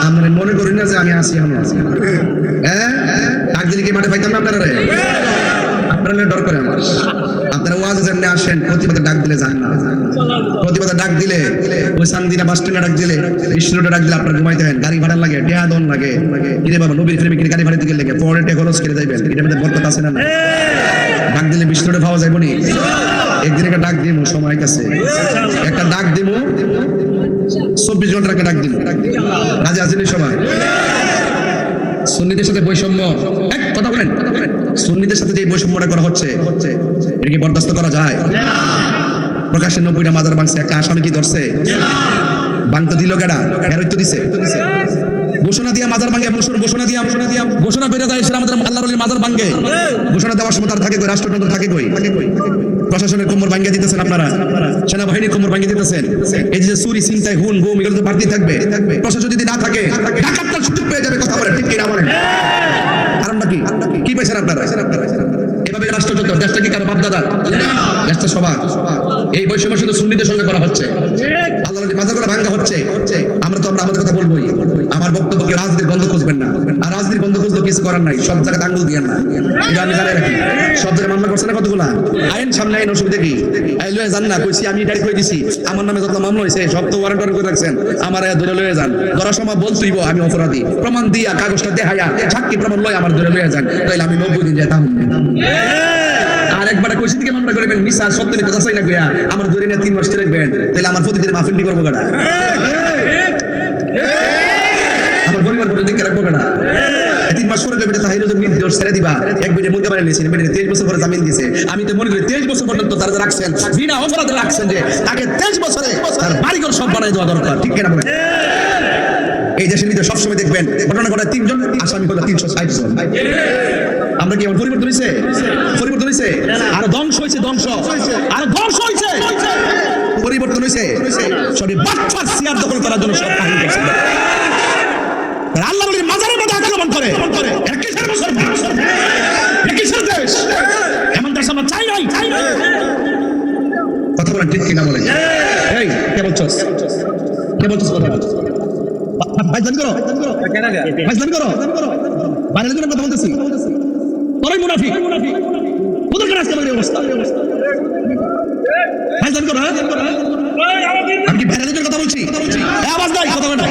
আমরা মনে করি না যে আমি আসি, এখন আছি, হ্যাঁ ডাক দিলে কি মাঠে পাইতাম না আপনারা? আপনারা ডর করে আমার, আপনারা ওয়াজে যেমনি আসেন, প্রতিবাদে ডাক দিলে যান না, প্রতিবাদে ডাক দিলে ওই সান্দিনা বাস স্ট্যান্ডে ডাক দিলে, বিষ্ণুটা ডাক দিলে আপনারা ঘুমাইতে হেন, গাড়ি ভাড়া লাগে, টেহা দন লাগে, কিরে বাবা নবীর ফিরে কিনে গাড়ি ভাড়া দিকে লেগে পরে টে খরচ করে যাইবেন, এটার মধ্যে বরকত আছে না? ডাক দিলে বিষ্ণুটা পাওয়া যাইব নি? একদিন একটা ডাক দিমু, সময় কাছে একটা ডাক দিমু, 24 ঘন্টার একটা ডাক দিমু, রাজি আছেন সবাই? সুন্নিদের সাথে বৈষম্য, এক কথা বলেন, সুন্নিদের সাথে যে বৈষম্যটা করা হচ্ছে এটা কি বরদাস্ত করা যায়? প্রকাশ্যে 90টা মাজার ভাঙছে, একটা আসামি কি ধরছে? ভাঙতে দিল কেডা? হেরত দিছে, ঘোষণা দিয়া মাজার ভাঙে, ঘোষণা বেড়ে যায়, সেটা আমাদের আল্লাহর ওলির মাজার ভাঙে। ঘোষণা দেওয়ার সময় তার থাকে কই, রাষ্ট্রযন্ত্র থাকে কই? প্রশাসনের কোমর ভাঙিয়ে দিতেছেন আপনারা, সেনাবাহিনীর কোমর ভাঙিয়ে দিতেছেন। এই যে চুরি চিন্তায় হুন গুম এগুলো তো বাড়তি থাকবে। প্রশাসন যদি না থাকে ডাকাতটার সুযোগ পেয়ে যাবে, কথা বলে ঠিক কিনা বলেন? কারণটা কি পেয়েছেন আপনারা? এভাবে রাষ্ট্রযন্ত্র, দেশটা কি কারো বাপদাদা? দেশটা সবার। এই বৈষম্য শুধু সুন্নিদের সঙ্গে করা হচ্ছে, আল্লাহর মাজারগুলো ভাঙা হচ্ছে। আমরা আমাদের কথা বলবোই। আমার বক্তব্যকে রাজনীতির গন্ধ খুঁজবেন না, আর রাজনীতির গন্ধ খুঁজলে কিছু করার নাই, সব জায়গায় আঙ্গুল দিয়ে না, এটা আমি জানাই রাখি। সব জায়গায় মামলা করছে না কতগুলা, আইন সামনে আইন, অসুবিধা কি? এই লয়ে যান না, কইছি আমি গাড়ি করে দিছি, আমার নামে যত মামলা হয়েছে সব তো ওয়ারেন্ট করে রাখছেন, আমার ধরে লয়ে যান, ধরার সময় বলতেইব আমি অপরাধী, প্রমাণ দিয়া কাগজটা দেখাইয়া সাক্ষী প্রমাণ লয় আমার ধরে লয়ে যান, তাইলে আমি 90 দিন যেতাম। আর একবার কইছি দিকে মামলা করবেন, মিছা সত্য নিতে যাচাই না কইয়া আমার ধরে নিয়ে 3 মাস রাখবেন, তাইলে আমার প্রতিদিন মাফিন্ডি করবো কেডা? আমার পরিবার করে দেখে রাখবো কেডা? 3 মাস পরে বেটা তাহির নির্দোষ ছেড়ে দিবা, এক বেটে মুখে বানিয়ে নিয়েছেন, বেটে 23 বছর পরে জামিন দিয়েছে। আমি তো মনে করি 23 বছর পর্যন্ত তারা রাখছেন, বিনা অপরাধে রাখছেন, যে তাকে 23 বছরে তার বাড়িঘর সব বানাই দেওয়া দরকার, ঠিক কিনা বলেন? এই দেশের ভিতরে সবসময় দেখবেন ঘটনা ঘটায় 3 জন, আসামি হলো 360 জন। আমরা কি পরিবর্তন হয়েছে? পরিবর্তন হয়েছে, আর ধ্বংস হয়েছে, আর ধ্বংস হয়েছে, পরিবর্তন হয়েছে। সবই বাচ্চার সিয়ার দখল করার জন্য সব কাহিনী করছে। আল্লাহ বলে মাজারের মধ্যে আক্রমণ করে, কিসের মুসলমান, কিসের দেশ? এমন দেশ আমরা চাই নাই। কথা বলেন ঠিক কিনা বলেন? এই কে বলছস? কে বলছিস কথা ভাইজান করো ভাইজান করো বাইরের জন্য কথা বলতেছি তোরাই মুনাফিক ওদের কাছে আজকে এই অবস্থা ভাইজান করো আমি কি বাইরের জন্য কথা বলছি আওয়াজ নাই কথা বলে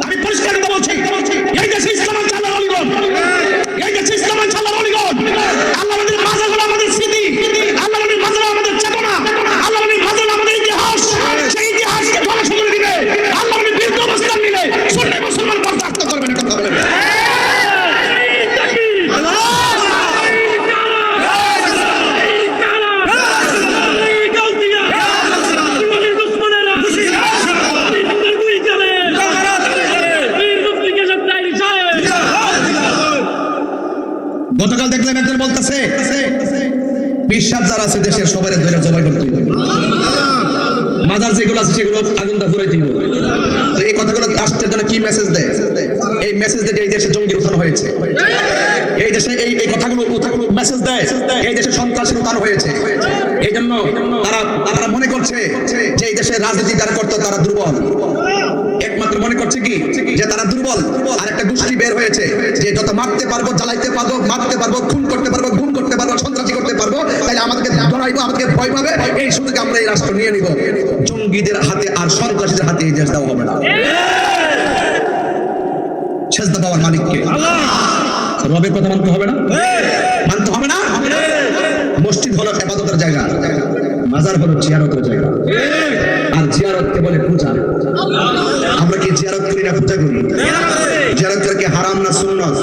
আমি পরিষ্কার কথা বলছি এই দেশে ইসলাম চালার অলিগণ এই দেশে ইসলাম চালার অলিগণ আল্লাহ আমাদের মাঝাগুলো আমাদের স্মৃতি আল্লাহ আমাদের মাঝাগুলো আমাদের চেতনা আল্লাহ আমাদের মাঝাগুলো আমাদের ইতিহাস সেই ইতিহাসকে ধ্বংস করে দিবে আল্লাহ আমাদের বীর অবস্থান নিলে সুন্নি মুসলমান বরদাস্ত করবে না কথা বলেন গতকাল দেখলাম একজন বলতেছে বিশ্বাস যারা আছে দেশের সবাই ধরে জবাই করতে মাজার যেগুলো আছে সেগুলো আগুনটা ঘুরে দিব তো এই কথাগুলো রাষ্ট্রের জন্য কি মেসেজ দেয় এই মেসেজ দিয়ে এই দেশে জঙ্গির উত্থান হয়েছে এই দেশে এই কথাগুলো মেসেজ দেয় এই দেশে সন্ত্রাসের উত্থান হয়েছে এই জন্য তারা মনে করছে যে এই দেশে রাজনীতি যারা করতো তারা দুর্বল একমাত্র মনে করছে কি যে তারা দুর্বল আর একটা গোষ্ঠী বের হয়েছে যে যত মারতে পারবো জ্বালাইতে পারবো মারতে পারবো খুন করতে পারবো গুম করতে পারবো সন্ত্রাসী করতে পারবো তাই আমাদেরকে ধরাইবো আমাদেরকে ভয় পাবে এই সুযোগে আমরা এই রাষ্ট্র নিয়ে নিব জঙ্গিদের হাতে আর সন্ত্রাসীদের হাতে এই দেশ দেওয়া হবে না সেজদা পাওয়ার মালিককে রবের কথা মানতে হবে না মানতে হবে না মসজিদ হলো ইবাদতের জায়গা মাজার হলো জিয়ারতের জায়গা আর জিয়ারতকে বলে পূজা আমরা কি জিয়ারত করি না পূজা করি জিয়ারত করে কি হারাম না সুন্নাত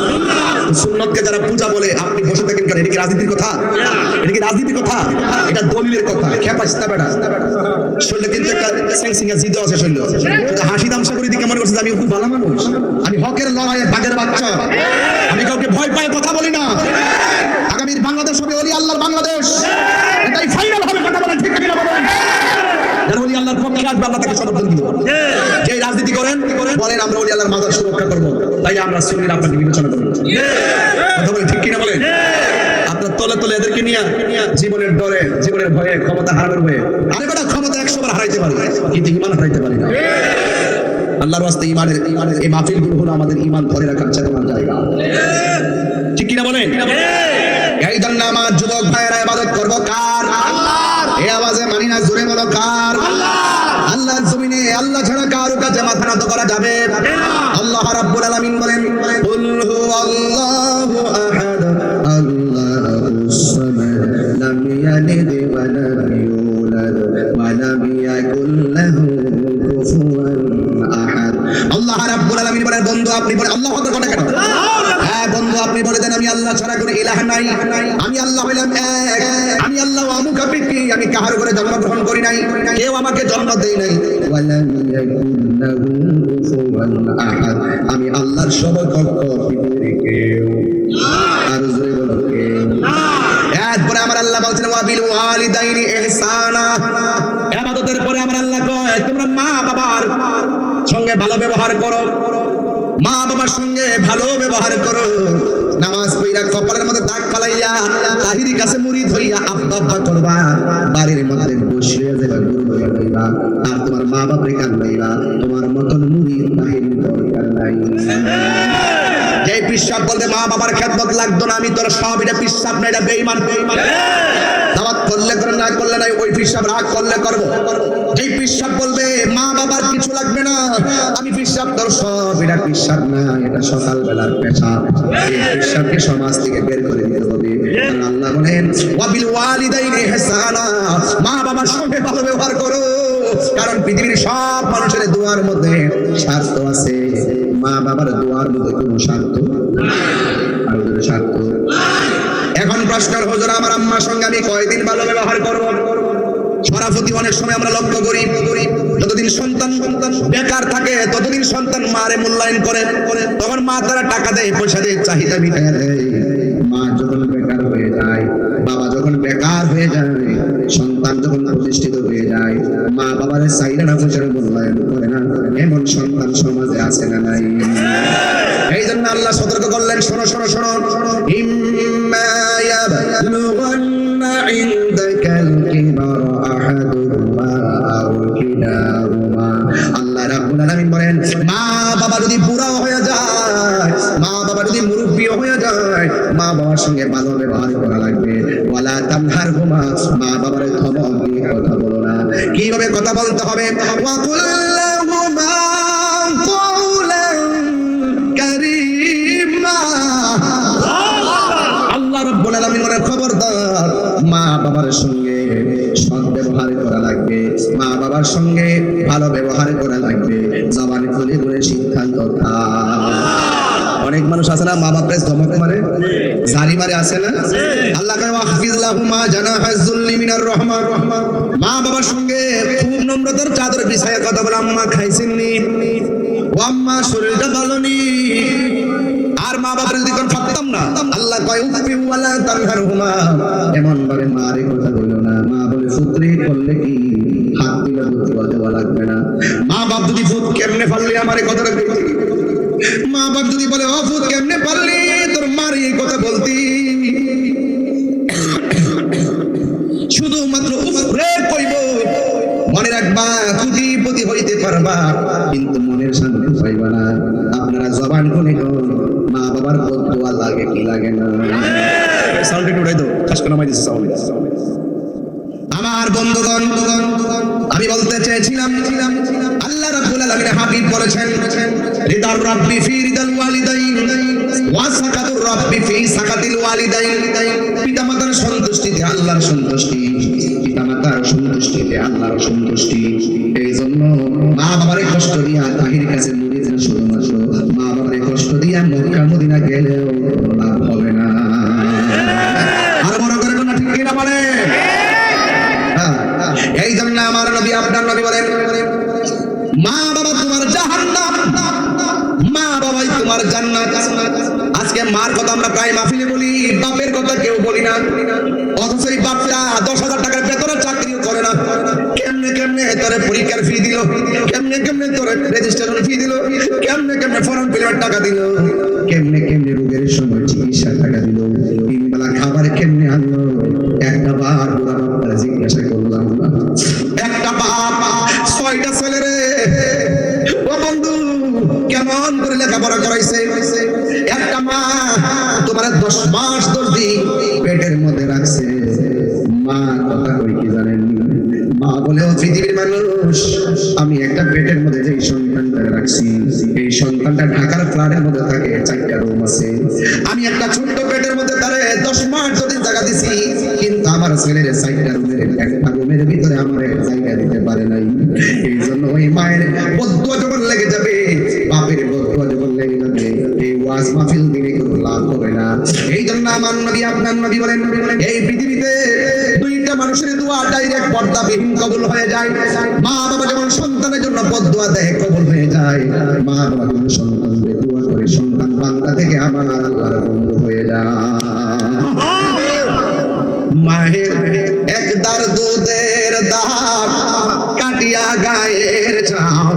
সুন্নাতকে যারা পূজা বলে আপনি বসে থাকেন কেন এটা কি রাজনীতির কথা এটা কি রাজনীতির কথা এটা দলিলের কথা খেপাইস্তা বেটা শরীরে কিন্তু একটা সেংসিংয়া জিদ আছে শরীরে কিন্তু হাসি তামসা করে দিকে মনে করছে আমি খুব ভালো মানুষ আমি হকের লড়াইয়ে বাঘের বাচ্চা আমি কাউকে ভয় পায় কথা বলি না আগামীর বাংলাদেশ হবে ওলি আল্লাহর বাংলাদেশ এটাই ফাইনাল হবে কথা বলেন ঠিক কিনা বলেন যারা ওলি আল্লাহর পক্ষে আসবে আল্লাহ তাকে সমর্থন দিব যে রাজনীতি করেন বলেন আমরা ওলি আল্লাহর মাজার সুরক্ষা করব তাই আমরা সুন্নিরা আপনাকে বিবেচনা করব কথা বলেন ঠিক কিনা বলেন আপনার তলে তলে এদেরকে নিয়ে জীবনের ডরে জীবনের ভয়ে ক্ষমতা হারানোর ভয়ে আরে বেটা ক্ষমতা 100 বার হারাইতে পারি কিন্তু ঈমান হারাইতে পারি না আল্লাহর ওয়াস্তে ঈমানের এই মাহফিলগুলো হলো আমাদের ঈমান ধরে রাখার চেতনার জায়গা ঠিক কিনা বলেন এই জন্য আমার যুবক ভাইয়েরা ইবাদত করব কার আল্লাহর এই আওয়াজে মানি না জোরে বলো কার আল্লাহর আল্লাহর জমিনে আল্লাহ ছাড়া কারো কাছে মাথা নত করা যাবে আল্লাহ রাব্বুল আলামিন বলেন কুল হুয়াল্লাহু আহাদ আল্লাহুস সামাদ লাম ইয়ালিদ ওয়া লাম ইউলাদ ওয়া লাম ইয়াকুল লাহু কুফুয়ান আহাদ আল্লাহ রাব্বুল আলামিন বলেন বন্ধু আপনি বলেন আল্লাহু আকবার বলেন কেন হ্যাঁ বন্ধু আপনি বলে দেন আমি আল্লাহ ছাড়া কোনো ইলাহ নাই আমি আল্লাহ হইলাম এক আমি আল্লাহ আমুকা পিকি আমি কাহার উপরে জন্মগ্রহণ করি নাই কেউ আমাকে জন্ম দেয় নাই ওয়ালাম ইয়াকুল লাহু কুফুয়ান আহাদ আমি আল্লাহর সমকক্ষ পৃথিবীর কেউ আর জোরে বলো কেউ এরপরে আমার আল্লাহ বলছেন ওয়া বিল ওয়ালিদাইনি ইহসানা ইবাদতের পরে আমার আল্লাহ কয় তোমরা মা বাবার সঙ্গে ভালো ব্যবহার করো মা বাবার সঙ্গে ভালো ব্যবহার করো নামাজ পড়া কপালের মধ্যে দাগ ফালাইয়া তাহিরি কাছে মুরিদ হইয়া আব্বা আব্বা করবা বাড়ির মধ্যে বসিয়ে যাবা গুরু হইয়া যাইবা আর তোমার মা বাপরে কান্দাইবা তোমার মতন মুরিদ তাহিরি দরকার নাই যে পিসাব বলতে মা বাবার খেদমত লাগতো না আমি তোর সব এটা পিসাব না এটা বেঈমান দাওয়াত করলে করে না করলে নাই ওই পিসাব রাগ করলে করব যে পিসাব বলবে মা বাবার কিছু লাগবে না আমি পিসাব তোর সব এটা পিসাব না এটা সকালবেলার পেশাব এই পিসাবকে সমাজ থেকে বের করে দিতে হবে কারণ আল্লাহ বলেন ওয়া বিল ওয়ালিদাইনি ইহসানা মা বাবার সঙ্গে ভালো ব্যবহার করো কারণ পৃথিবীর সব মানুষের দুয়ার মধ্যে স্বার্থ আছে মা বাবার দুয়ার মধ্যে কোনো স্বার্থ আর স্বার্থ এখন প্রশ্ন হুজুর আমার আম্মার সঙ্গে আমি কয়দিন ভালো ব্যবহার করব সরাফতি অনেক সময় আমরা লক্ষ্য করি যতদিন সন্তান বেকার থাকে ততদিন সন্তান মারে মূল্যায়ন করে তখন মা তারা টাকা দেয় পয়সা দেয় চাহিদা মিটায় দেয় মা যখন বেকার হয়ে যায় বাবা যখন বেকার হয়ে যায় সন্তান যখন প্রতিষ্ঠিত হয়ে যায় মা বাবার চাহিদা পয়সার মূল্যায়ন করে না এমন সন্তান সমাজে আছে না নাই এই জন্য আল্লাহ সতর্ক করলেন শোনো শোনো শোনো ইম্মা ইয়াবলুগান্না ইনদাকাল কিবার আহাদুহুমা আও কিলাহুমা আল্লাহ মা বাবা যদি বুড়া হয়ে যায়, মা বাবা যদি মুরব্বী হয়ে যায়, মা বাবার সঙ্গে ভালো ব্যবহার করা লাগবে। ওয়ালা তানহারহুমা, মা বাবার ধমক দিয়ে কথা বলো না। কিভাবে কথা বলতে হবে? ওয়াকুল লাহুমা কওলান কারীমা। আল্লাহ রাব্বুল আলামিন বলেন, খবরদার, মা বাবার সঙ্গে সৎ ব্যবহার করা লাগবে, মা বাবার সঙ্গে ভালো ব্যবহার করা লাগবে। জবান খুলে খুলে সিদ্ধান্ত থাক। অনেক মানুষ আছে না, মা বাপরে ধমক মারে, জারি মারে, আছে না? আল্লাহ কয় ওয়াহফিজ লাহুমা জানাহা যুল্লি মিনার রাহমা। মা বাবার সঙ্গে খুব নম্রতার চাদর বিছায়া কথা বলে, আম্মা খাইছেননি, ও আম্মা শরীরটা ভালো নি। আর মা বাবার যদি কোন ফাকতাম না, আল্লাহ কয় উফি ওয়ালা তানহারহুমা, এমন ভাবে মারে কথা বলো না। মা বলে ফুতরি করলে কি হাত দিলে বুদ্ধি দেওয়া লাগবে না। মা বাপ যদি ফুত কেমনে পারলি আমারে কথা রাখবি, মা বাপ যদি বলে ও ফুত কেমনে পারলি তোর মার এই কথা বলতি, শুধুমাত্র উফরে কইব। মনে রাখবা, কোটিপতি হইতে পারবা কিন্তু মনের শান্তি পাইবা না। আপনারা জবান খুলে মা বাবার বদদুয়া লাগে কি লাগে না? সাউন্ড একটু উঠাই দাও, খাস করে নামাই দিছে সাউন্ড। আমার বন্ধুগণ, আমি বলতে চেয়েছিলাম, আল্লাহ রাব্বুল আলামিন হাবিব বলেছেন, রিদার রাব্বি ফি রিদাল ওয়ালিদাইন ওয়া সাকাতুর রাব্বি ফি সাকাতিল ওয়ালিদাইন। পিতামাতার সন্তুষ্টিতে আল্লাহর সন্তুষ্টি, পিতামাতার সন্তুষ্টিতে আল্লাহর সন্তুষ্টি। এই জন্য মা বাবারে কষ্ট দিয়া তাহির কাছে মুড়ি দেন, শুধুমাত্র মা বাবারে কষ্ট দিয়া মক্কা মদিনা গেলেও লাভ হবে না। আর বড় করে কোন ঠিক কিনা বলে? এই জন্য আমার নবী, আপনার নবী বলেন, মা বাবা তোমার জাহান্নাম, মা বাবাই তোমার জান্নাত। আজকে মার কথা আমরা প্রায় মাহফিলে বলি, বাপের কথা কেউ বলি না। অথচ এই বাপটা 10,000 টাকার বেতনে চাকরিও করে না। কেমনে কেমনে তোরে পরীক্ষার ফি দিল, কেমনে কেমনে তোরে রেজিস্ট্রেশন ফি দিল, কেমনে কেমনে ফর্ম ফিলের টাকা দিল, কেমনে কেমনে রোগের সময় চিকিৎসার টাকা দিল, তিন বেলা খাবার কেমনে আনলো। একটা বার বুড়া বাপটা জিজ্ঞাসা করলাম না, একটা বাপ 6টা ছেলে রে, ও বন্ধু কেমন করে লেখাপড়া করাইছে? একটা মা তোমার 10 মাস 10 দিন পেটের মধ্যে রাখছে। মা কথা কই কি জানেন? মা বলে, ও পৃথিবীর মানুষ, আমি একটা পেটের মধ্যে যে সন্তানটা রাখছি, এই সন্তানটা ঢাকার ফ্ল্যাটের মধ্যে থাকে, 4টা রুম আছে। আমি একটা ছোট্ট পেটের মধ্যে তারে 10 মাস যদি জায়গা দিছি, কিন্তু আমার ছেলের 4টা রুমের একটা রুমের ভিতরে আমার এক জায়গা দিতে পারে নাই। এই জন্য ওই মায়ের বদদুয়া যখন লেগে যাবে, বাপের বদদুয়া যখন লেগে যাবে, এই ওয়াজ মাহফিল দিলে কোনো লাভ হবে না। এই জন্য আমার নবী, আপনার নবী বলেন, এই পৃথিবীতে 2টা মানুষের দোয়া ডাইরেক্ট পর্দাবিহীন কবুল হয়ে যায়। মা বাবা যখন সন্তানের জন্য বদদুয়া দেয়, কবুল হয়ে যায়। মা বাবা যখন সন্তানদের দোয়া করে, সন্তান বান্দা থেকে আমার আল্লাহর বন্ধু হয়ে যায়। মায়ের একদার দুধের দাম কাটিয়া গায়ের চাম,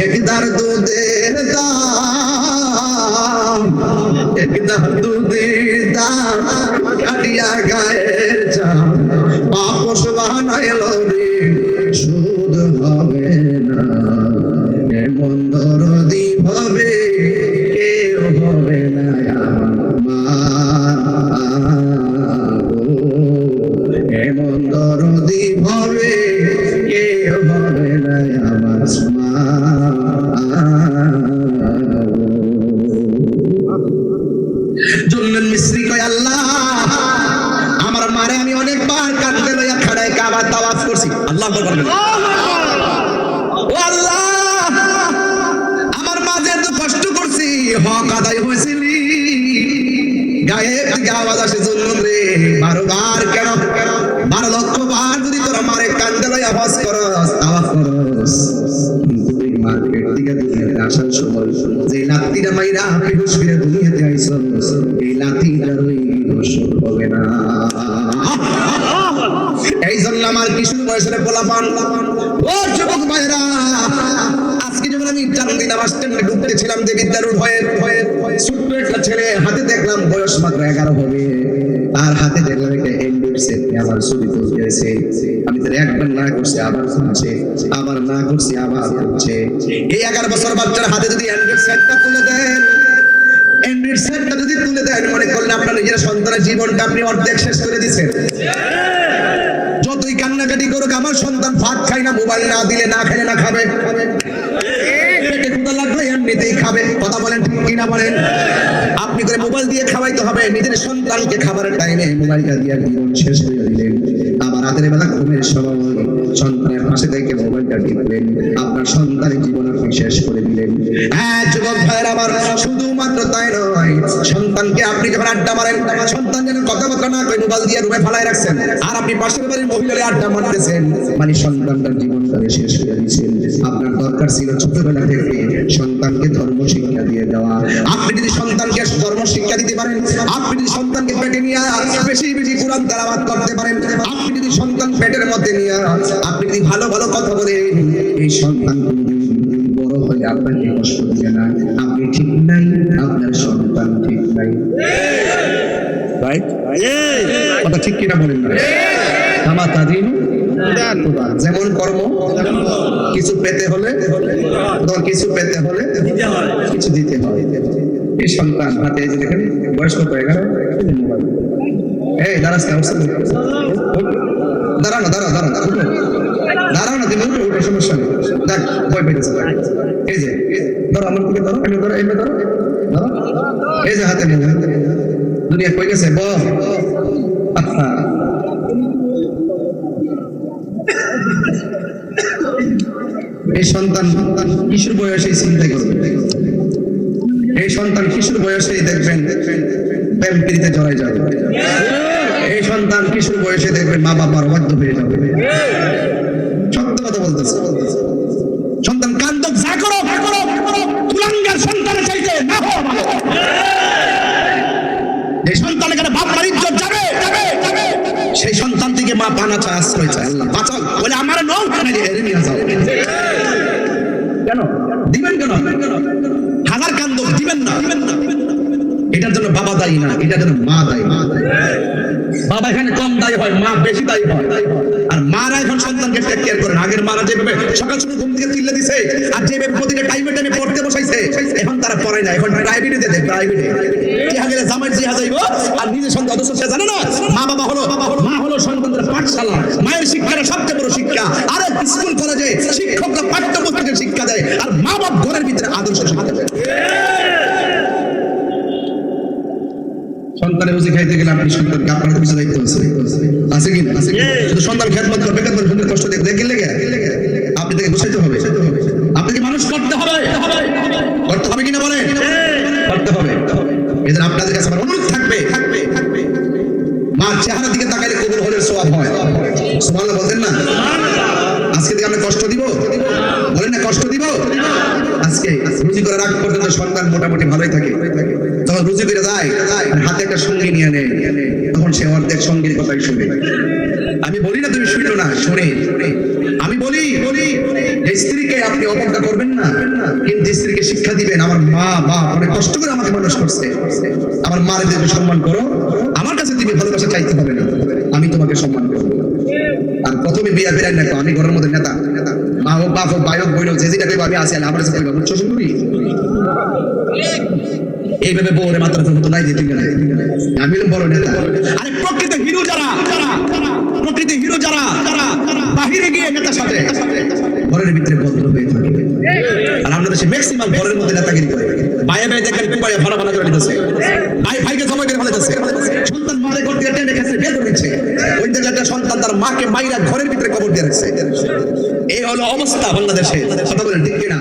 একদার দুধের দাম, একদার দুধের দাম কাটিয়া গায়ের চাম, পাপস বানাইল রে সুদ হবে না, এমন দরদি হবে কেউ হবে না। মা এমন দরদি হবে কেউ হবে না আমার মা। জুলনুল মিসরি কয়, আল্লাহ আমার মারে আমি অনেকবার কাঁদতে লইয়া খাড়ায় কাবা তাওয়াফ করছি। আল্লাহ বলবেন, ও আল্লাহ আমার মাঝে এত কষ্ট করছি, হক আদায় হয়েছিল। গায়ে থেকে আওয়াজ আসে, জুলনুল রে 12 বার কেন, 12 লক্ষ বার যদি তোরা মারে কাঁদতে লইয়া হজ করস, তাওয়াফ করস, কিন্তু তুই মার্কেট থেকে দুনিয়াতে আসার সময় যে লাত্তিটা মাইরা বেহুশ ফিরে দুনিয়াতে আইছস, এই লাত্তিটা লই দোষ হবে না। এই জন্য আমার কিশোর বয়সের পোলাপান, ও যুবক ভাইরা, আজকে যখন আমি চান্দিনা বাস স্ট্যান্ডে ঢুকতেছিলাম দেবিদ্যা রোড হয়ে, ছোট্ট একটা ছেলে হাতে দেখলাম বয়স মাত্র 11 হবে, তার হাতে দেখলাম একটা অ্যান্ড্রয়েড সেট, আমার ছবি তুলতে আছে। আমি একবার না করছে আবার করছে, আবার না করছে আবার করছে। এই 11 বছর বাচ্চার হাতে যদি অ্যান্ড্রয়েড সেটটা তুলে দেন, অ্যান্ড্রয়েড সেটটা যদি তুলে দেন, মনে করলেন আপনার নিজের সন্তানের জীবনটা আপনি অর্ধেক শেষ করে দিচ্ছেন। যতই কান্নাকাটি করুক, আমার সন্তান ভাত খায় না, মোবাইল না দিলে না খেলে না খাবে, পেটে ক্ষুধা লাগবে এমনিতেই খাবে। কথা বলেন ঠিক কিনা বলেন? আপনি করে মোবাইল দিয়ে খাওয়াইতে হবে, নিজের সন্তানকে খাবারের টাইমে মোবাইলটা দিয়ে জীবন শেষ করে দিলেন। আবার রাতের বেলা ঘুমের সময় সন্তানের পাশে থেকে মোবাইলটা টিপলেন, আপনার সন্তানের জীবন আপনি শেষ করে দিলেন। হ্যাঁ যুবক ভাইয়ের আমার, শুধুমাত্র তাই নয়, সন্তানকে আপনি যখন আড্ডা মারেন, সন্তান যেন কথাবার্তা না কই মোবাইল দিয়ে রুমে ফালাই রাখছেন, আর আপনি পাশের বাড়ির মহিলারে আড্ডা মারতেছেন, মানে সন্তানটার জীবনটাকে শেষ করে দিচ্ছেন। আপনার দরকার ছিল ছোটবেলা থেকে সন্তানকে ধর্ম শিক্ষা দিয়ে দেওয়া। আপনি যদি সন্তানকে ধর্ম শিক্ষা দিতে পারেন, আপনি যদি সন্তানকে পেটে নিয়ে বেশি বেশি কোরআন তেলাওয়াত করতে পারেন, আপনি যদি সন্তান পেটের মধ্যে নিয়ে আপনি যদি ভালো ভালো কথা বলেন, এই সন্তান বড় হলে আপনাকে কষ্ট দিবে না। আপনি ঠিক নাই, আপনার সন্তান ঠিক নাই। রাইট? কথা ঠিক কিনা বলেন না? আমার তাদিন যেমন কর্ম, কিছু পেতে হলে কিছু পেতে হলে কিছু দিতে হয়। এই সন্তান হাতে যে দেখেন বয়স কত 11, এই দাঁড়াস দাঁড়ানো দাঁড়াও দাঁড়াও দাঁড়াও না, তুমি ওটা সমস্যা নেই। দেখ ভয় পেয়েছে, এই যে ধরো আমার দিকে ধরো, এমনি ধরো, এমনি ধরো, ধরো, এই যে হাতে নিয়ে দুনিয়া কই গেছে ব। এই সন্তান কিশোর বয়সে চিন্তা করবে, এই সন্তান কিশোর বয়সেই দেখবেন প্রেম প্রীতিতে জড়ায় যাবে, এই সন্তান কিশোর বয়সে দেখবেন মা বাবার অবাধ্য হয়ে যাবে। সত্য কথা বলতেছে। সন্তান কান্দক যা করো তুলাঙ্গার সন্তানের চাইতে না হওয়া ভালো। এই সন্তান এখানে বাবার ইজ্জত যাবে, সেই সন্তান থেকে মা পানা চায়, আশ্রয় চায়, আল্লাহ বাঁচাও বলে আমার নৌ নিয়ে যাও। কেন দিবেন? কেন হাজার কান্দক দিবেন না? এটার জন্য বাবা দায়ী না, এটার জন্য মা দায়ী। বাবা এখানে কম দায়ী হয়, মা বেশি দায়ী হয়। আর মারা এখন সন্তানকে টেক কেয়ার করেন। আগের মারা যেভাবে সকাল সকাল ঘুম থেকে তুলে দিছে, আর যেভাবে প্রতিটা টাইমে টাইমে পড়তে বসাইছে, এখন তারা পড়ায় না, এখন প্রাইভেটে দেয়। প্রাইভেটে জিহা গেলে জামাই জিহা যাইব, আর নিজের সন্তান অথচ সে জানে না মা বাবা হলো, মা হলো সন্তানদের পাঠশালা। মায়ের শিক্ষাটা সবচেয়ে বড় শিক্ষা। আর স্কুল কলেজে শিক্ষকরা পাঠ্যপুস্তকের শিক্ষা দেয়, আর মা বাবা ঘরের ভিতরে আদর্শ শিক্ষা দেয়। সন্তানের রুজি খাইতে গেলে আপনি সন্তানকে আপনার পিছনে দায়িত্ব আছে কি না? শুধু সন্তান খেদমত করবে, সন্তান কষ্ট দেখে লেগে আপনি তাকে বুঝাইতে হবে, আপনাকে মানুষ করতে হবে কিনা বলে? করতে হবে। এদের আপনাদের কাছে আমার অনুরোধ থাকবে, মার চেহারার দিকে তাকাইলে কবুল হলে সওয়াব হয়। সুবহানাল্লাহ বলতেন না? আজকে থেকে আমরা কষ্ট দিব, বলেন না কষ্ট দিব? আজকে রুজি করে রাখ পর্যন্ত সন্তান মোটামুটি ভালোই থাকে। তখন রুজি করে যায়, হাতে একটা সঙ্গী নিয়ে নেয়, তখন সে অর্ধেক সঙ্গীর কথাই শুনে। আমি বলি না তুমি শুনো না, শুনে। আমি বলি স্ত্রীকে আপনি অবজ্ঞা করবেন না, কিন্তু স্ত্রীকে শিক্ষা দিবেন আমার মা বাপ অনেক কষ্ট করে আমাকে মানুষ করছে, আমার মার যদি সম্মান করো, আমার কাছে তুমি ভালোবাসা চাইতে হবে না, আমি তোমাকে সম্মান করবো। আর প্রথমে বিয়া বেরাই না, আমি ঘরের মধ্যে নেতা, মা হোক বাপ হোক ভাই হোক বই হোক, যে যেটা কইব আমি আসি, আমার কাছে কইব বুঝছো শুনবি। এইভাবে বউরে মাত্রা তো নাই যে ঠিক না, আমি বড় নেতা। আরে প্রকৃত হিরো যারা বাহিরে গিয়ে নেতার সাথে ঘরের ভিতরে ভদ্র হয়ে থাকে। আর আমরা দেশে ম্যাক্সিমাম ঘরের মধ্যে নেতাগিরি করে, ভাইয়ে ভাই দেখেন কুপায় ভাড়া ভাড়া করে নিতেছে, ভাই ভাইকে জমা করে ফেলেছে, সন্তান মারে ঘর থেকে টেনে খেতে বের করে দিচ্ছে, ওই জায়গাটা সন্তান তার মাকে মাইরা ঘরের ভিতরে কবর দিয়ে রাখছে। এই হলো অবস্থা বাংলাদেশে। কথা বলেন ঠিক কিনা?